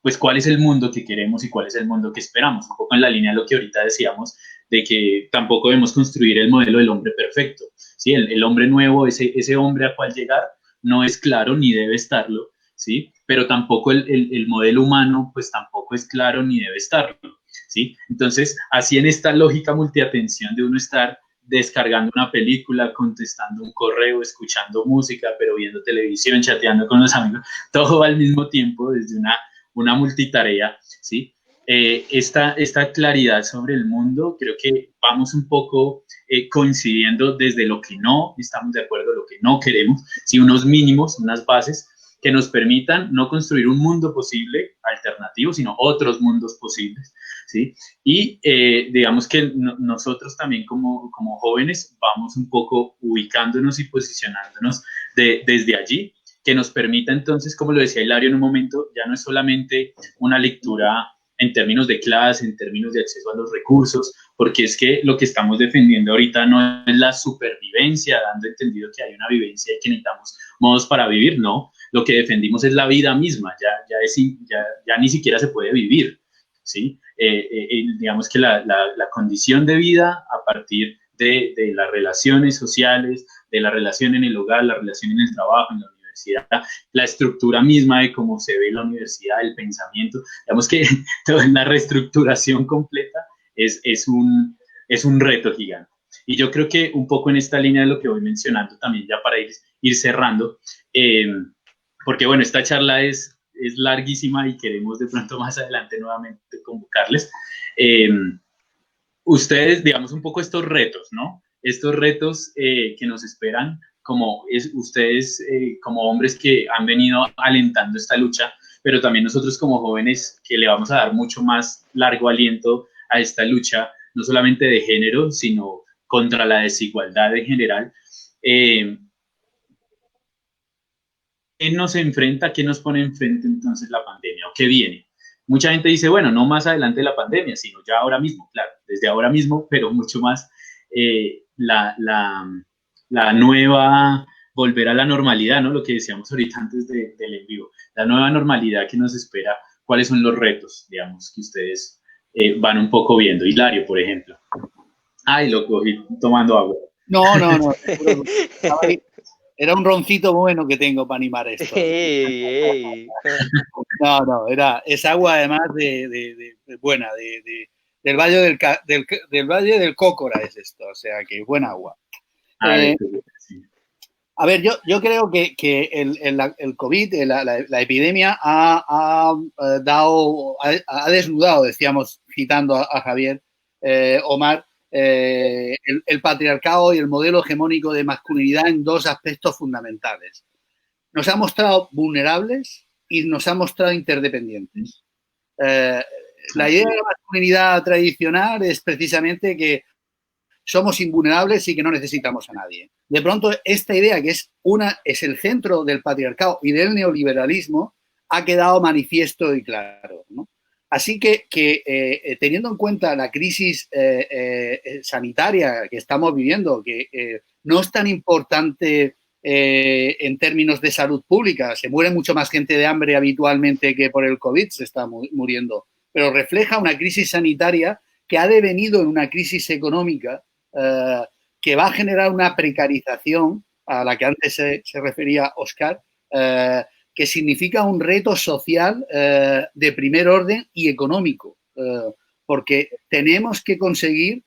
[SPEAKER 3] pues cuál es el mundo que queremos y cuál es el mundo que esperamos, un poco en la línea de lo que ahorita decíamos, de que tampoco debemos construir el modelo del hombre perfecto, ¿sí? El hombre nuevo, ese hombre al cual llegar, no es claro ni debe estarlo ¿sí? Pero tampoco el modelo humano, pues tampoco es claro ni debe estarlo, ¿sí? Entonces, así en esta lógica multiatención de uno estar descargando una película, contestando un correo, escuchando música, pero viendo televisión, chateando con los amigos, todo al mismo tiempo desde una multitarea, ¿sí? Esta claridad sobre el mundo, creo que vamos un poco coincidiendo desde lo que no estamos de acuerdo, lo que no queremos, ¿sí? Unos mínimos, unas bases que nos permitan no construir un mundo posible alternativo, sino otros mundos posibles, ¿sí? Y digamos que nosotros también como jóvenes vamos un poco ubicándonos y posicionándonos desde allí, que nos permita entonces, como lo decía Hilario en un momento, ya no es solamente una lectura en términos de clase, en términos de acceso a los recursos, porque es que lo que estamos defendiendo ahorita no es la supervivencia, dando entendido que hay una vivencia y que necesitamos modos para vivir, no. Lo que defendimos es la vida misma, ya ni siquiera se puede vivir, ¿sí? Digamos que la condición de vida a partir de las relaciones sociales, de la relación en el hogar, la relación en el trabajo, en la universidad, la estructura misma de cómo se ve la universidad, el pensamiento, digamos que toda la reestructuración completa es un reto gigante. Y yo creo que un poco en esta línea de lo que voy mencionando también, ya para ir cerrando, porque bueno, esta charla es larguísima y queremos de pronto más adelante nuevamente convocarles. Ustedes, digamos, un poco estos retos, ¿no? Estos retos que nos esperan, como ustedes como hombres que han venido alentando esta lucha, pero también nosotros como jóvenes que le vamos a dar mucho más largo aliento a esta lucha, no solamente de género, sino contra la desigualdad en general. ¿Qué nos enfrenta, qué nos pone enfrente entonces la pandemia o qué viene? Mucha gente dice, bueno, no más adelante la pandemia, sino ya ahora mismo, claro, desde ahora mismo, pero mucho más la nueva, volver a la normalidad, ¿no? Lo que decíamos ahorita antes del en vivo, la nueva normalidad que nos espera, ¿cuáles son los retos, digamos, que ustedes van un poco viendo? Hilario, por ejemplo. Ay, lo cogí tomando agua.
[SPEAKER 6] No. Era un roncito bueno que tengo para animar esto. No, es agua además buena, del Valle del Valle del Cócora es esto, o sea que buena agua. A ver, yo creo que el COVID, la epidemia ha desnudado, decíamos, citando a Javier, Omar, el patriarcado y el modelo hegemónico de masculinidad en dos aspectos fundamentales. Nos ha mostrado vulnerables y nos ha mostrado interdependientes. La idea de la masculinidad tradicional es precisamente que somos invulnerables y que no necesitamos a nadie. De pronto, esta idea que es el centro del patriarcado y del neoliberalismo ha quedado manifiesto y claro, ¿no? Así que teniendo en cuenta la crisis sanitaria que estamos viviendo, que no es tan importante en términos de salud pública, se muere mucho más gente de hambre habitualmente que por el COVID se está muriendo, pero refleja una crisis sanitaria que ha devenido en una crisis económica que va a generar una precarización a la que antes se refería Óscar, que significa un reto social de primer orden y económico, porque tenemos que conseguir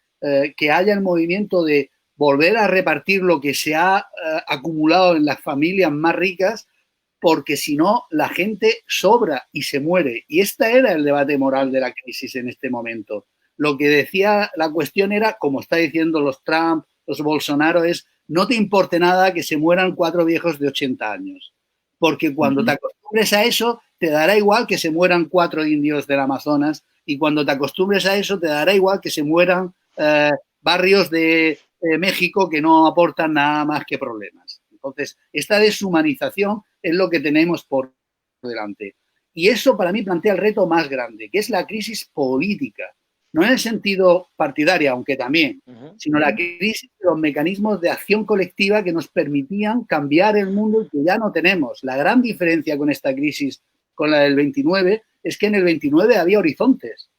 [SPEAKER 6] que haya el movimiento de volver a repartir lo que se ha acumulado en las familias más ricas, porque si no, la gente sobra y se muere. Y este era el debate moral de la crisis en este momento. Lo que decía la cuestión era, como está diciendo los Trump, los Bolsonaro, es no te importe nada que se mueran 4 viejos de 80 años. Porque cuando te acostumbres a eso, te dará igual que se mueran 4 indios del Amazonas, y cuando te acostumbres a eso, te dará igual que se mueran barrios de México que no aportan nada más que problemas. Entonces, esta deshumanización es lo que tenemos por delante. Y eso para mí plantea el reto más grande, que es la crisis política. No en el sentido partidario, aunque también, sino la crisis de los mecanismos de acción colectiva que nos permitían cambiar el mundo y que ya no tenemos. La gran diferencia con esta crisis, con la del 29, es que en el 29 había horizontes.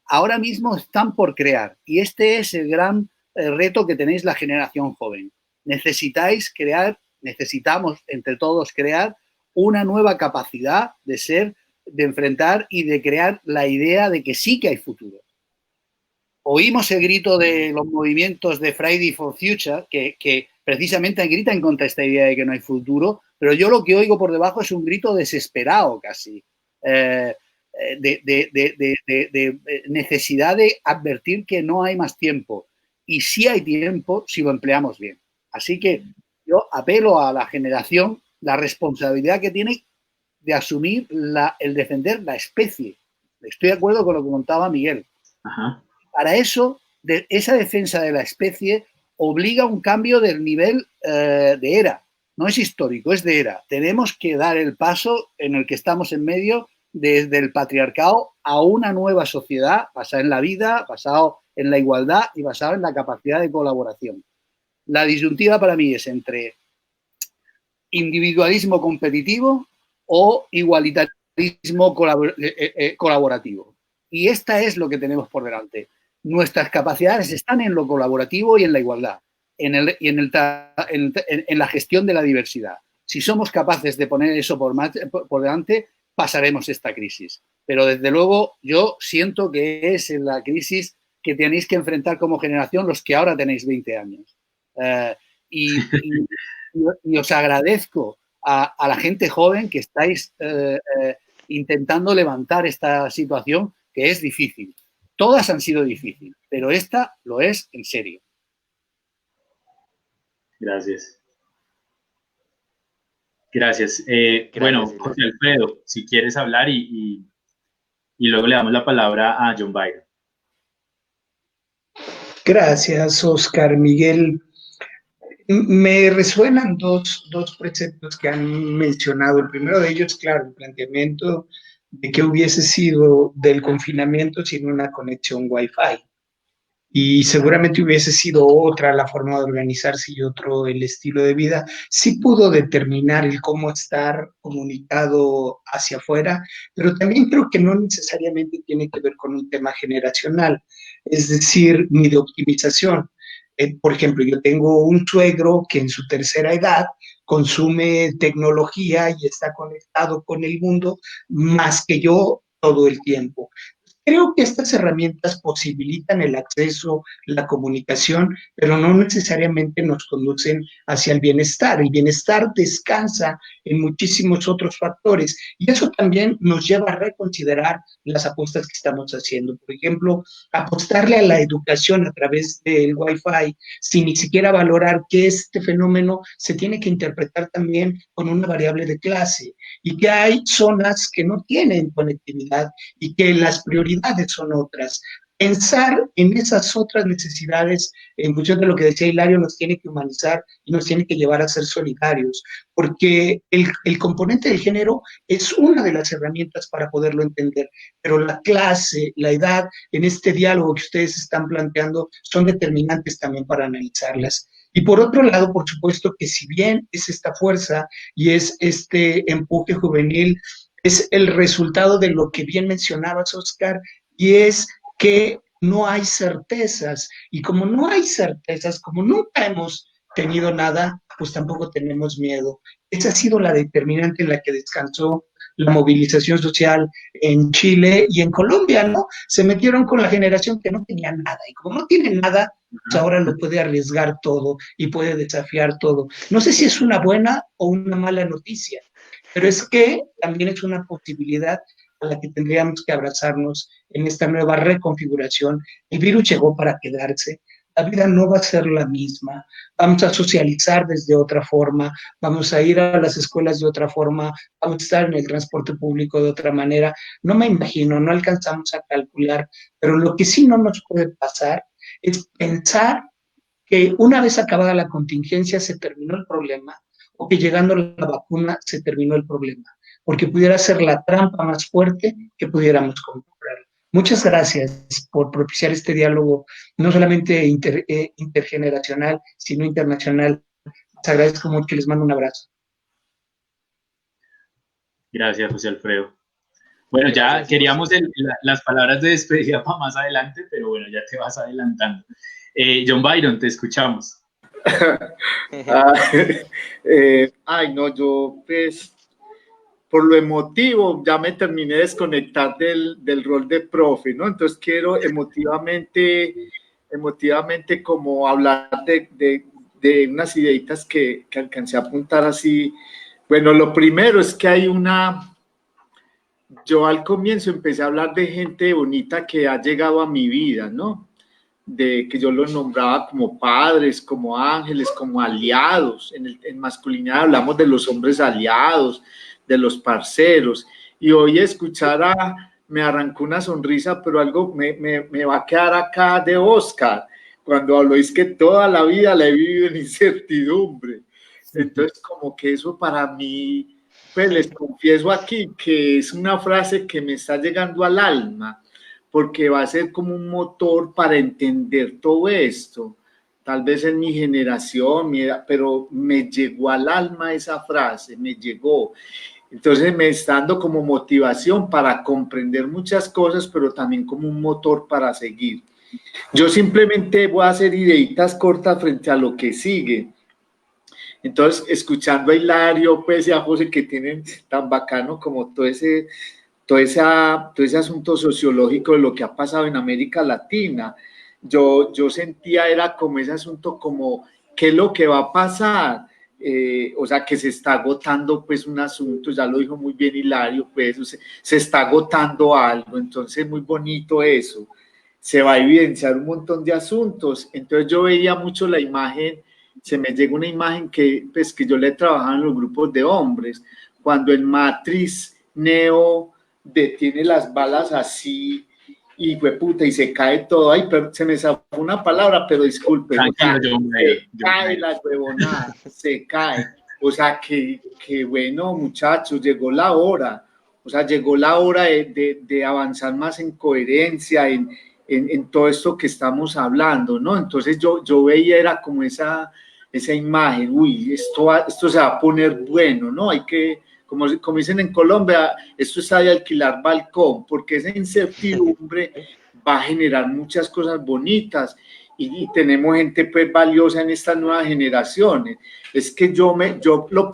[SPEAKER 6] Ahora mismo están por crear. Y este es el gran reto que tenéis la generación joven. Necesitamos entre todos crear una nueva capacidad de ser, de enfrentar y de crear la idea de que sí que hay futuro. Oímos el grito de los movimientos de Friday for Future, que precisamente gritan contra esta idea de que no hay futuro, pero yo lo que oigo por debajo es un grito desesperado casi, de necesidad de advertir que no hay más tiempo. Y sí hay tiempo si lo empleamos bien. Así que yo apelo a la generación la responsabilidad que tiene de asumir el defender la especie. Estoy de acuerdo con lo que contaba Miguel.
[SPEAKER 3] Ajá.
[SPEAKER 6] Para eso, esa defensa de la especie obliga a un cambio del nivel de era. No es histórico, es de era. Tenemos que dar el paso en el que estamos en medio desde el patriarcado a una nueva sociedad basada en la vida, basada en la igualdad y basada en la capacidad de colaboración. La disyuntiva para mí es entre individualismo competitivo o igualitarismo colaborativo. Y esta es lo que tenemos por delante. Nuestras capacidades están en lo colaborativo y en la igualdad, en la gestión de la diversidad. Si somos capaces de poner eso por delante, pasaremos esta crisis. Pero desde luego yo siento que es en la crisis que tenéis que enfrentar como generación los que ahora tenéis 20 años. Y os agradezco a la gente joven que estáis intentando levantar esta situación que es difícil. Todas han sido difíciles, pero esta lo es en serio.
[SPEAKER 3] Gracias. Gracias. Bueno, José
[SPEAKER 2] Gracias.
[SPEAKER 3] Alfredo, si quieres hablar y luego le damos la palabra a John Byron.
[SPEAKER 5] Gracias, Oscar. Miguel, me resuenan dos preceptos que han mencionado. El primero de ellos, claro, el planteamiento de que hubiese sido del confinamiento sin una conexión Wi-Fi. Y seguramente hubiese sido otra la forma de organizarse y otro el estilo de vida. Sí pudo determinar el cómo estar comunicado hacia afuera, pero también creo que no necesariamente tiene que ver con un tema generacional, es decir, ni de optimización. Por ejemplo, yo tengo un suegro que en su tercera edad consume tecnología y está conectado con el mundo más que yo todo el tiempo. Creo que estas herramientas posibilitan el acceso, la comunicación, pero no necesariamente nos conducen hacia el bienestar. El bienestar descansa en muchísimos otros factores y eso también nos lleva a reconsiderar las apuestas que estamos haciendo. Por ejemplo, apostarle a la educación a través del Wi-Fi sin ni siquiera valorar que este fenómeno se tiene que interpretar también con una variable de clase y que hay zonas que no tienen conectividad y que las prioridades son otras. Pensar en esas otras necesidades en función de lo que decía Hilario nos tiene que humanizar y nos tiene que llevar a ser solidarios, porque el componente del género es una de las herramientas para poderlo entender, pero la clase, la edad, en este diálogo que ustedes están planteando son determinantes también para analizarlas. Y por otro lado, por supuesto que si bien es esta fuerza y es este empuje juvenil, es el resultado de lo que bien mencionabas, Oscar, y es que no hay certezas. Y como no hay certezas, como nunca hemos tenido nada, pues tampoco tenemos miedo. Esa ha sido la determinante en la que descansó la movilización social en Chile y en Colombia, ¿no? Se metieron con la generación que no tenía nada. Y como no tiene nada, pues ahora lo puede arriesgar todo y puede desafiar todo. No sé si es una buena o una mala noticia, pero es que también es una posibilidad a la que tendríamos que abrazarnos en esta nueva reconfiguración. El virus llegó para quedarse, la vida no va a ser la misma, vamos a socializar desde otra forma, vamos a ir a las escuelas de otra forma, vamos a estar en el transporte público de otra manera. No me imagino, no alcanzamos a calcular, pero lo que sí no nos puede pasar es pensar que una vez acabada la contingencia se terminó el problema, o que llegando la vacuna se terminó el problema, porque pudiera ser la trampa más fuerte que pudiéramos comprar. Muchas gracias por propiciar este diálogo, no solamente intergeneracional, sino internacional. Les agradezco mucho y les mando un abrazo.
[SPEAKER 3] Gracias, José Alfredo. Bueno, ya queríamos las palabras de despedida para más adelante, pero bueno, ya te vas adelantando. John Byron, te escuchamos.
[SPEAKER 4] Ay, no, yo pues por lo emotivo, ya me terminé de desconectar del rol de profe, ¿no? Entonces quiero emotivamente como hablar de unas ideitas que alcancé a apuntar así. Bueno, lo primero es que yo al comienzo empecé a hablar de gente bonita que ha llegado a mi vida, ¿no? De que yo los nombraba como padres, como ángeles, como aliados. En masculinidad hablamos de los hombres aliados, de los parceros. Y hoy me arrancó una sonrisa, pero algo me va a quedar acá de Oscar, cuando habló, es que toda la vida la he vivido en incertidumbre. Entonces, como que eso para mí, pues les confieso aquí que es una frase que me está llegando al alma, porque va a ser como un motor para entender todo esto. Tal vez en mi generación, pero me llegó al alma esa frase, me llegó. Entonces me está dando como motivación para comprender muchas cosas, pero también como un motor para seguir. Yo simplemente voy a hacer ideitas cortas frente a lo que sigue. Entonces, escuchando a Hilario, pues, y a José, que tienen tan bacano como todo ese asunto sociológico de lo que ha pasado en América Latina, yo sentía era como ese asunto como, ¿qué es lo que va a pasar? O sea, que se está agotando pues un asunto, ya lo dijo muy bien Hilario, pues se está agotando algo, entonces muy bonito eso, se va a evidenciar un montón de asuntos. Entonces yo veía mucho la imagen, se me llegó una imagen que yo le trabajaba en los grupos de hombres, cuando en Matrix Neo detiene las balas así y hueputa y se cae todo. Ay, pero se me zafó una palabra, pero disculpe. Cae la huevonada, se cae. O sea, que bueno, muchachos, llegó la hora. O sea, llegó la hora de avanzar más en coherencia, en todo esto que estamos hablando, ¿no? Entonces yo veía, era como esa imagen, uy, esto se va a poner bueno, ¿no? Hay que, como dicen en Colombia, esto está de alquilar balcón, porque esa incertidumbre va a generar muchas cosas bonitas y tenemos gente pues valiosa en estas nuevas generaciones. Es que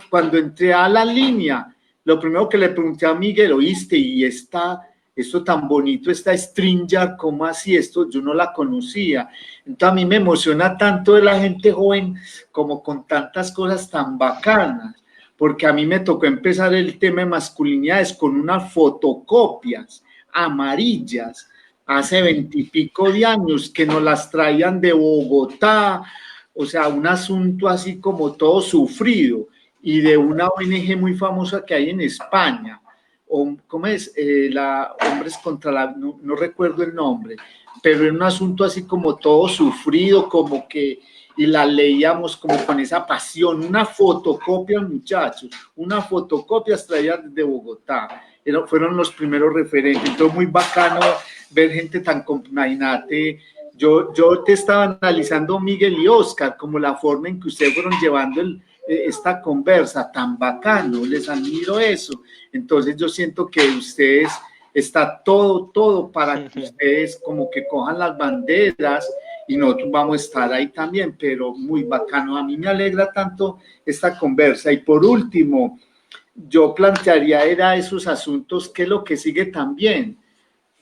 [SPEAKER 4] cuando entré a la línea, lo primero que le pregunté a Miguel, oíste, y esto tan bonito, esta Stringer, ¿cómo así? Esto yo no la conocía. Entonces a mí me emociona tanto de la gente joven como con tantas cosas tan bacanas, porque a mí me tocó empezar el tema de masculinidades con unas fotocopias amarillas hace 20 y pico de años que nos las traían de Bogotá, o sea, un asunto así como todo sufrido, y de una ONG muy famosa que hay en España. ¿Cómo es? Hombres contra la... No recuerdo el nombre, pero era un asunto así como todo sufrido, como que... Y la leíamos como con esa pasión, una fotocopia, muchachos, una fotocopia extraída de Bogotá. Fueron los primeros referentes. Entonces, muy bacano ver gente tan... Imagínate, yo te estaba analizando, Miguel y Oscar, como la forma en que ustedes fueron llevando esta conversa tan bacano, les admiro eso. Entonces yo siento que ustedes está todo para que ustedes como que cojan las banderas y nosotros vamos a estar ahí también, pero muy bacano. A mí me alegra tanto esta conversa. Y por último, yo plantearía era esos asuntos, ¿qué es lo que sigue también?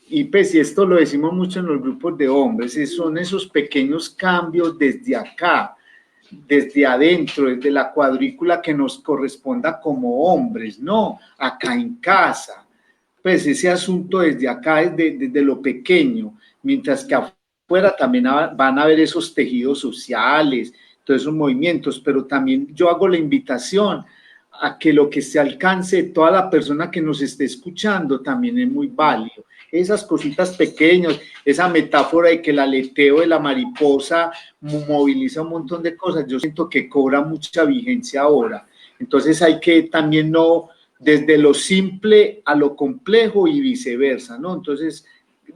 [SPEAKER 4] Y pues, y esto lo decimos mucho en los grupos de hombres, son esos pequeños cambios desde acá, desde adentro, desde la cuadrícula que nos corresponda como hombres, ¿no? Acá en casa. Pues ese asunto desde acá, desde lo pequeño, mientras que afuera también van a haber esos tejidos sociales, todos esos movimientos, pero también yo hago la invitación a que lo que se alcance de toda la persona que nos esté escuchando también es muy válido. Esas cositas pequeñas, esa metáfora de que el aleteo de la mariposa moviliza un montón de cosas, yo siento que cobra mucha vigencia ahora. Entonces hay que también no, desde lo simple a lo complejo y viceversa, ¿no? Entonces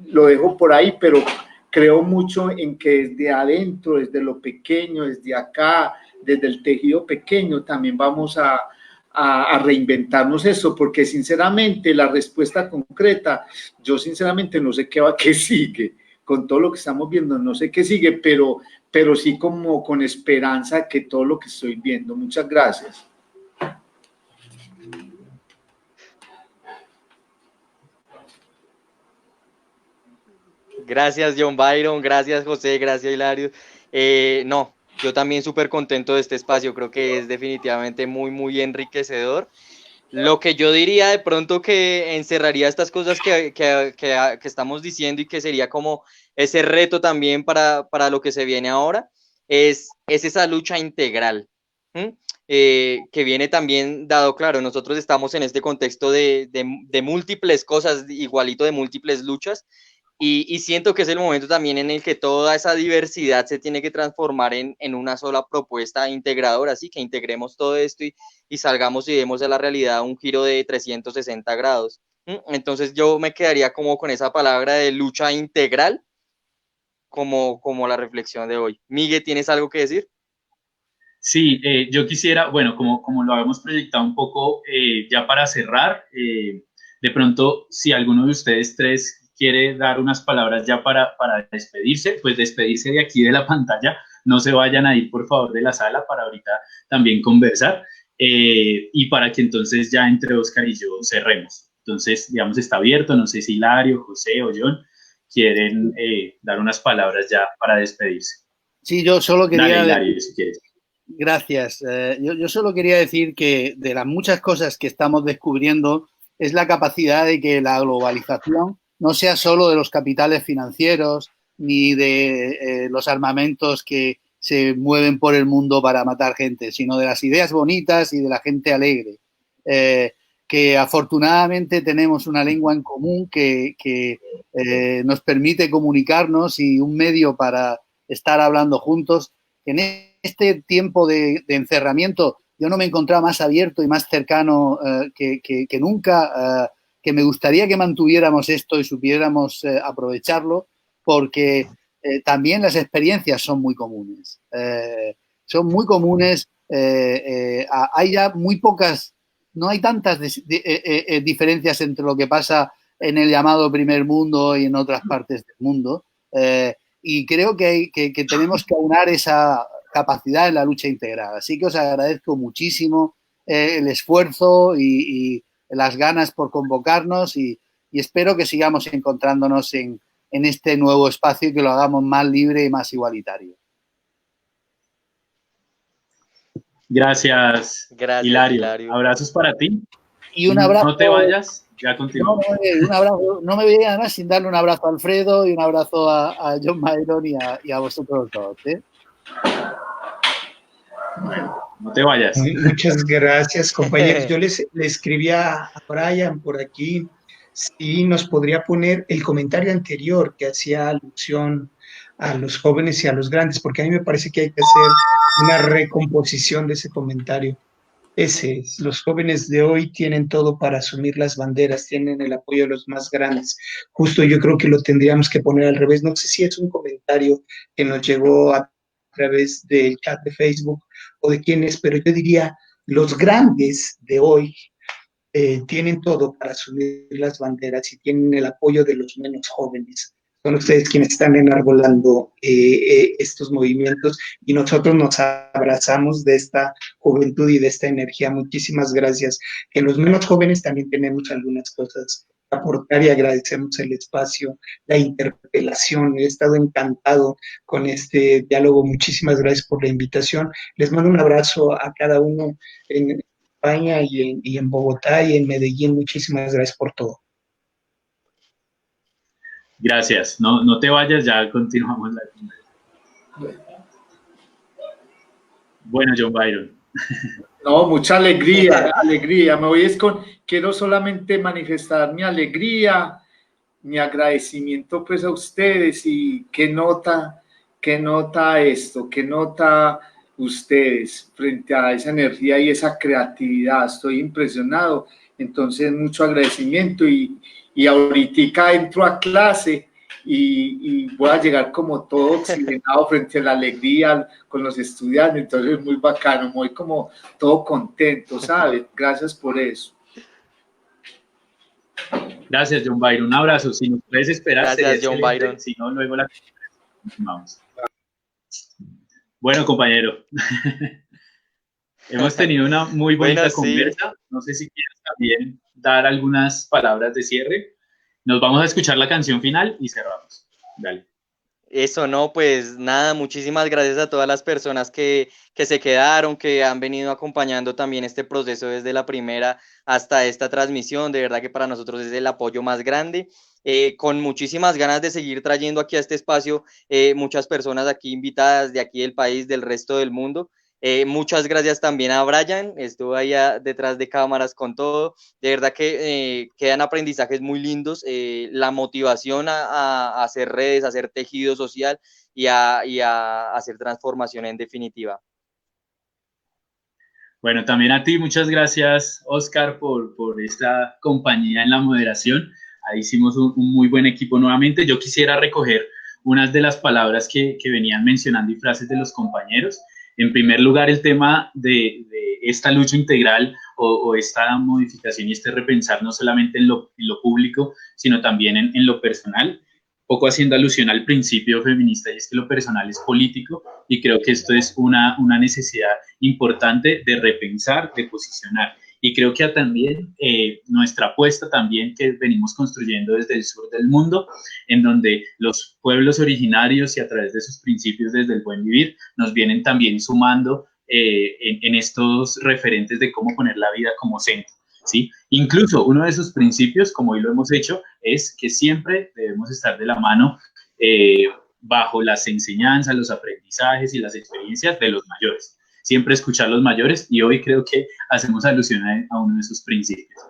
[SPEAKER 4] lo dejo por ahí, pero creo mucho en que desde adentro, desde lo pequeño, desde acá, desde el tejido pequeño, también vamos a reinventarnos eso, porque sinceramente la respuesta concreta, yo sinceramente no sé qué sigue, con todo lo que estamos viendo, no sé qué sigue, pero sí como con esperanza que todo lo que estoy viendo. Muchas gracias.
[SPEAKER 2] Gracias, John Byron, gracias, José, gracias, Hilario. No, yo también súper contento de este espacio, creo que es definitivamente muy, muy enriquecedor. Lo que yo diría de pronto que encerraría estas cosas que estamos diciendo y que sería como ese reto también para lo que se viene ahora, es esa lucha integral, que viene también dado, claro, nosotros estamos en este contexto de múltiples cosas, igualito de múltiples luchas, y siento que es el momento también en el que toda esa diversidad se tiene que transformar en una sola propuesta integradora, así que integremos todo esto y salgamos y demos a la realidad un giro de 360 grados. Entonces yo me quedaría como con esa palabra de lucha integral como la reflexión de hoy. Miguel, ¿tienes algo que decir?
[SPEAKER 3] Sí, yo quisiera, bueno, como lo habíamos proyectado un poco, ya para cerrar, de pronto, si alguno de ustedes tres quiere dar unas palabras ya para despedirse, pues despedirse de aquí de la pantalla, no se vayan a ir por favor de la sala para ahorita también conversar, y para que entonces ya entre Oscar y yo cerremos. Entonces, digamos, está abierto, no sé si Hilario, José o John quieren dar unas palabras ya para despedirse.
[SPEAKER 6] Sí, yo solo quería...
[SPEAKER 3] Dale, Hilario, si quieres.
[SPEAKER 6] Gracias. Yo solo quería decir que de las muchas cosas que estamos descubriendo es la capacidad de que la globalización no sea solo de los capitales financieros ni de los armamentos que se mueven por el mundo para matar gente, sino de las ideas bonitas y de la gente alegre. Que afortunadamente tenemos una lengua en común que nos permite comunicarnos y un medio para estar hablando juntos. En este tiempo de encerramiento yo no me encontraba más abierto y más cercano que nunca, que me gustaría que mantuviéramos esto y supiéramos aprovecharlo, porque también las experiencias son muy comunes. Son muy comunes, hay ya muy pocas, no hay tantas diferencias entre lo que pasa en el llamado primer mundo y en otras partes del mundo. Y creo que tenemos que aunar esa capacidad en la lucha integral. Así que os agradezco muchísimo el esfuerzo y las ganas por convocarnos y espero que sigamos encontrándonos en este nuevo espacio y que lo hagamos más libre y más igualitario.
[SPEAKER 3] Gracias, Hilario. Abrazos para ti.
[SPEAKER 6] Y un abrazo.
[SPEAKER 3] No te vayas, ya continuamos.
[SPEAKER 6] Un abrazo, no me voy a además sin darle un abrazo a Alfredo y un abrazo a John Byron y a vosotros todos.
[SPEAKER 3] Bueno, no te vayas.
[SPEAKER 5] Muchas gracias, compañeros. Yo le escribía a Brian por aquí si nos podría poner el comentario anterior que hacía alusión a los jóvenes y a los grandes, porque a mí me parece que hay que hacer una recomposición de ese comentario. Ese es, los jóvenes de hoy tienen todo para asumir las banderas, tienen el apoyo de los más grandes. Justo yo creo que lo tendríamos que poner al revés. No sé si es un comentario que nos llegó a través del chat de Facebook o de quién es, pero yo diría, los grandes de hoy tienen todo para asumir las banderas y tienen el apoyo de los menos jóvenes. Son ustedes quienes están enarbolando estos movimientos y nosotros nos abrazamos de esta juventud y de esta energía. Muchísimas gracias. En los menos jóvenes también tenemos algunas cosas que aportar y agradecemos el espacio, la interpelación. He estado encantado con este diálogo. Muchísimas gracias por la invitación. Les mando un abrazo a cada uno en España y en Bogotá y en Medellín. Muchísimas gracias por todo.
[SPEAKER 3] Gracias, no te vayas, ya continuamos la conversación. Bueno, John Byron.
[SPEAKER 4] No, mucha alegría. Me voy quiero solamente manifestar mi alegría, mi agradecimiento pues a ustedes y qué nota ustedes frente a esa energía y esa creatividad. Estoy impresionado, entonces mucho agradecimiento y ahorita entro a clase y voy a llegar como todo oxigenado frente a la alegría con los estudiantes, entonces es muy bacano, me voy como todo contento, ¿sabes? Gracias por eso.
[SPEAKER 3] Gracias, John Byron. Un abrazo. Si nos puedes esperar,
[SPEAKER 2] gracias, John Byron.
[SPEAKER 3] Si no, luego la continuamos. Bueno, compañero. Hemos tenido una muy bonita conversa. Sí. No sé si quieres también dar algunas palabras de cierre. Nos vamos a escuchar la canción final y cerramos. Dale.
[SPEAKER 2] Eso no, pues nada, muchísimas gracias a todas las personas que se quedaron, que han venido acompañando también este proceso desde la primera hasta esta transmisión. De verdad que para nosotros es el apoyo más grande. Con muchísimas ganas de seguir trayendo aquí a este espacio muchas personas aquí invitadas de aquí del país, del resto del mundo. Muchas gracias también a Brian, estuvo allá detrás de cámaras con todo. De verdad que quedan aprendizajes muy lindos, la motivación a hacer redes, a hacer tejido social y a hacer transformación en definitiva.
[SPEAKER 3] Bueno, también a ti, muchas gracias, Oscar, por esta compañía en la moderación. Ahí hicimos un muy buen equipo nuevamente. Yo quisiera recoger unas de las palabras que venían mencionando y frases de los compañeros. En primer lugar, el tema de esta lucha integral o esta modificación y este repensar no solamente en lo público, sino también en lo personal, poco haciendo alusión al principio feminista, y es que lo personal es político, y creo que esto es una necesidad importante de repensar, de posicionar. Y creo que también nuestra apuesta también que venimos construyendo desde el sur del mundo, en donde los pueblos originarios y a través de sus principios desde el buen vivir nos vienen también sumando en estos referentes de cómo poner la vida como centro, ¿sí? Incluso uno de esos principios, como hoy lo hemos hecho, es que siempre debemos estar de la mano bajo las enseñanzas, los aprendizajes y las experiencias de los mayores. Siempre escuchar a los mayores, y hoy creo que hacemos alusión a uno de esos principios.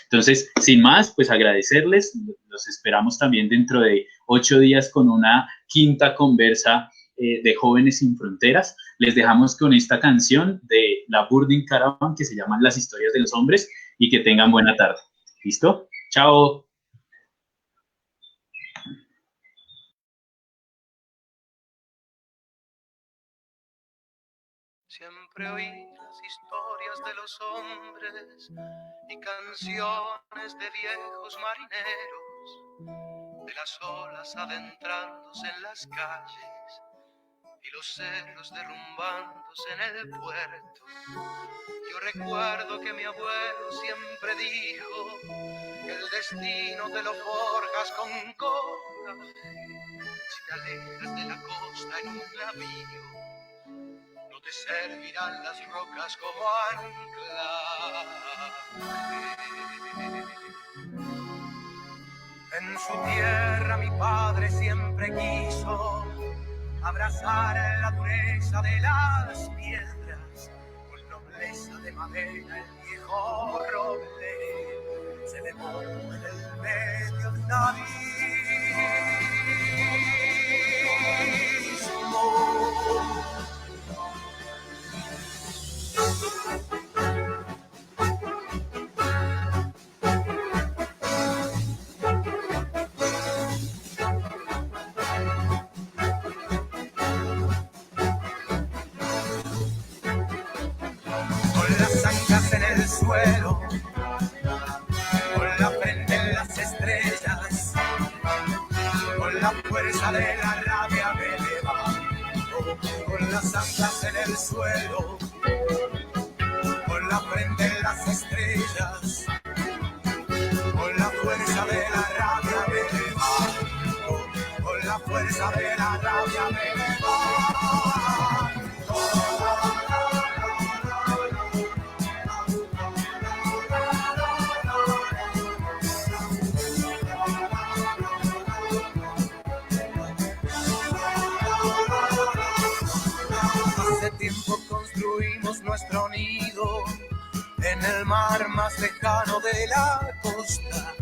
[SPEAKER 3] Entonces, sin más, pues agradecerles. Los esperamos también dentro de 8 días con una quinta conversa de Jóvenes Sin Fronteras. Les dejamos con esta canción de la Burning Caravan que se llama Las Historias de los Hombres, y que tengan buena tarde. ¿Listo? ¡Chao!
[SPEAKER 7] Siempre oí las historias de los hombres y canciones de viejos marineros, de las olas adentrándose en las calles y los cerros derrumbándose en el puerto. Yo recuerdo que mi abuelo siempre dijo que el destino te lo forjas con coraje. Si te alejas de la costa en un navío, no te servirán las rocas como anclaje. En su tierra mi padre siempre quiso abrazar la dureza de las piedras, con nobleza de madera el viejo roble se elevó en el medio de un abismo. Con las anclas en el suelo, con la frente en las estrellas, con la fuerza de la rabia me levanto. Con las anclas en el suelo, con la frente en las estrellas, con la fuerza de la rabia me levanto. Con la fuerza de la rabia me levanto. Hace tiempo construimos nuestro nido en el mar más lejano de la costa,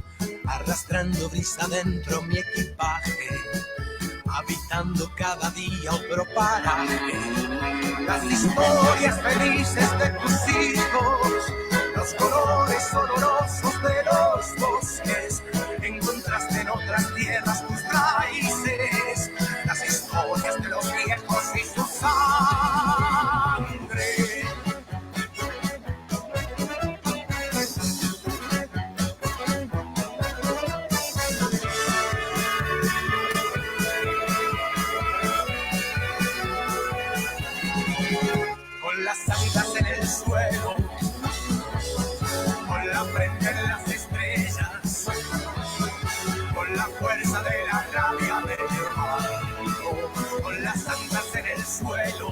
[SPEAKER 7] arrastrando brisa dentro mi equipaje, habitando cada día otro paraje. Las historias felices de tus hijos, los colores olorosos de los bosques, encontraste en otras tierras tus raíces, las historias de los viejos y su sangre. Con las anclas en el suelo, con la frente en las estrellas, con la fuerza de la rabia me llevo. vuelo.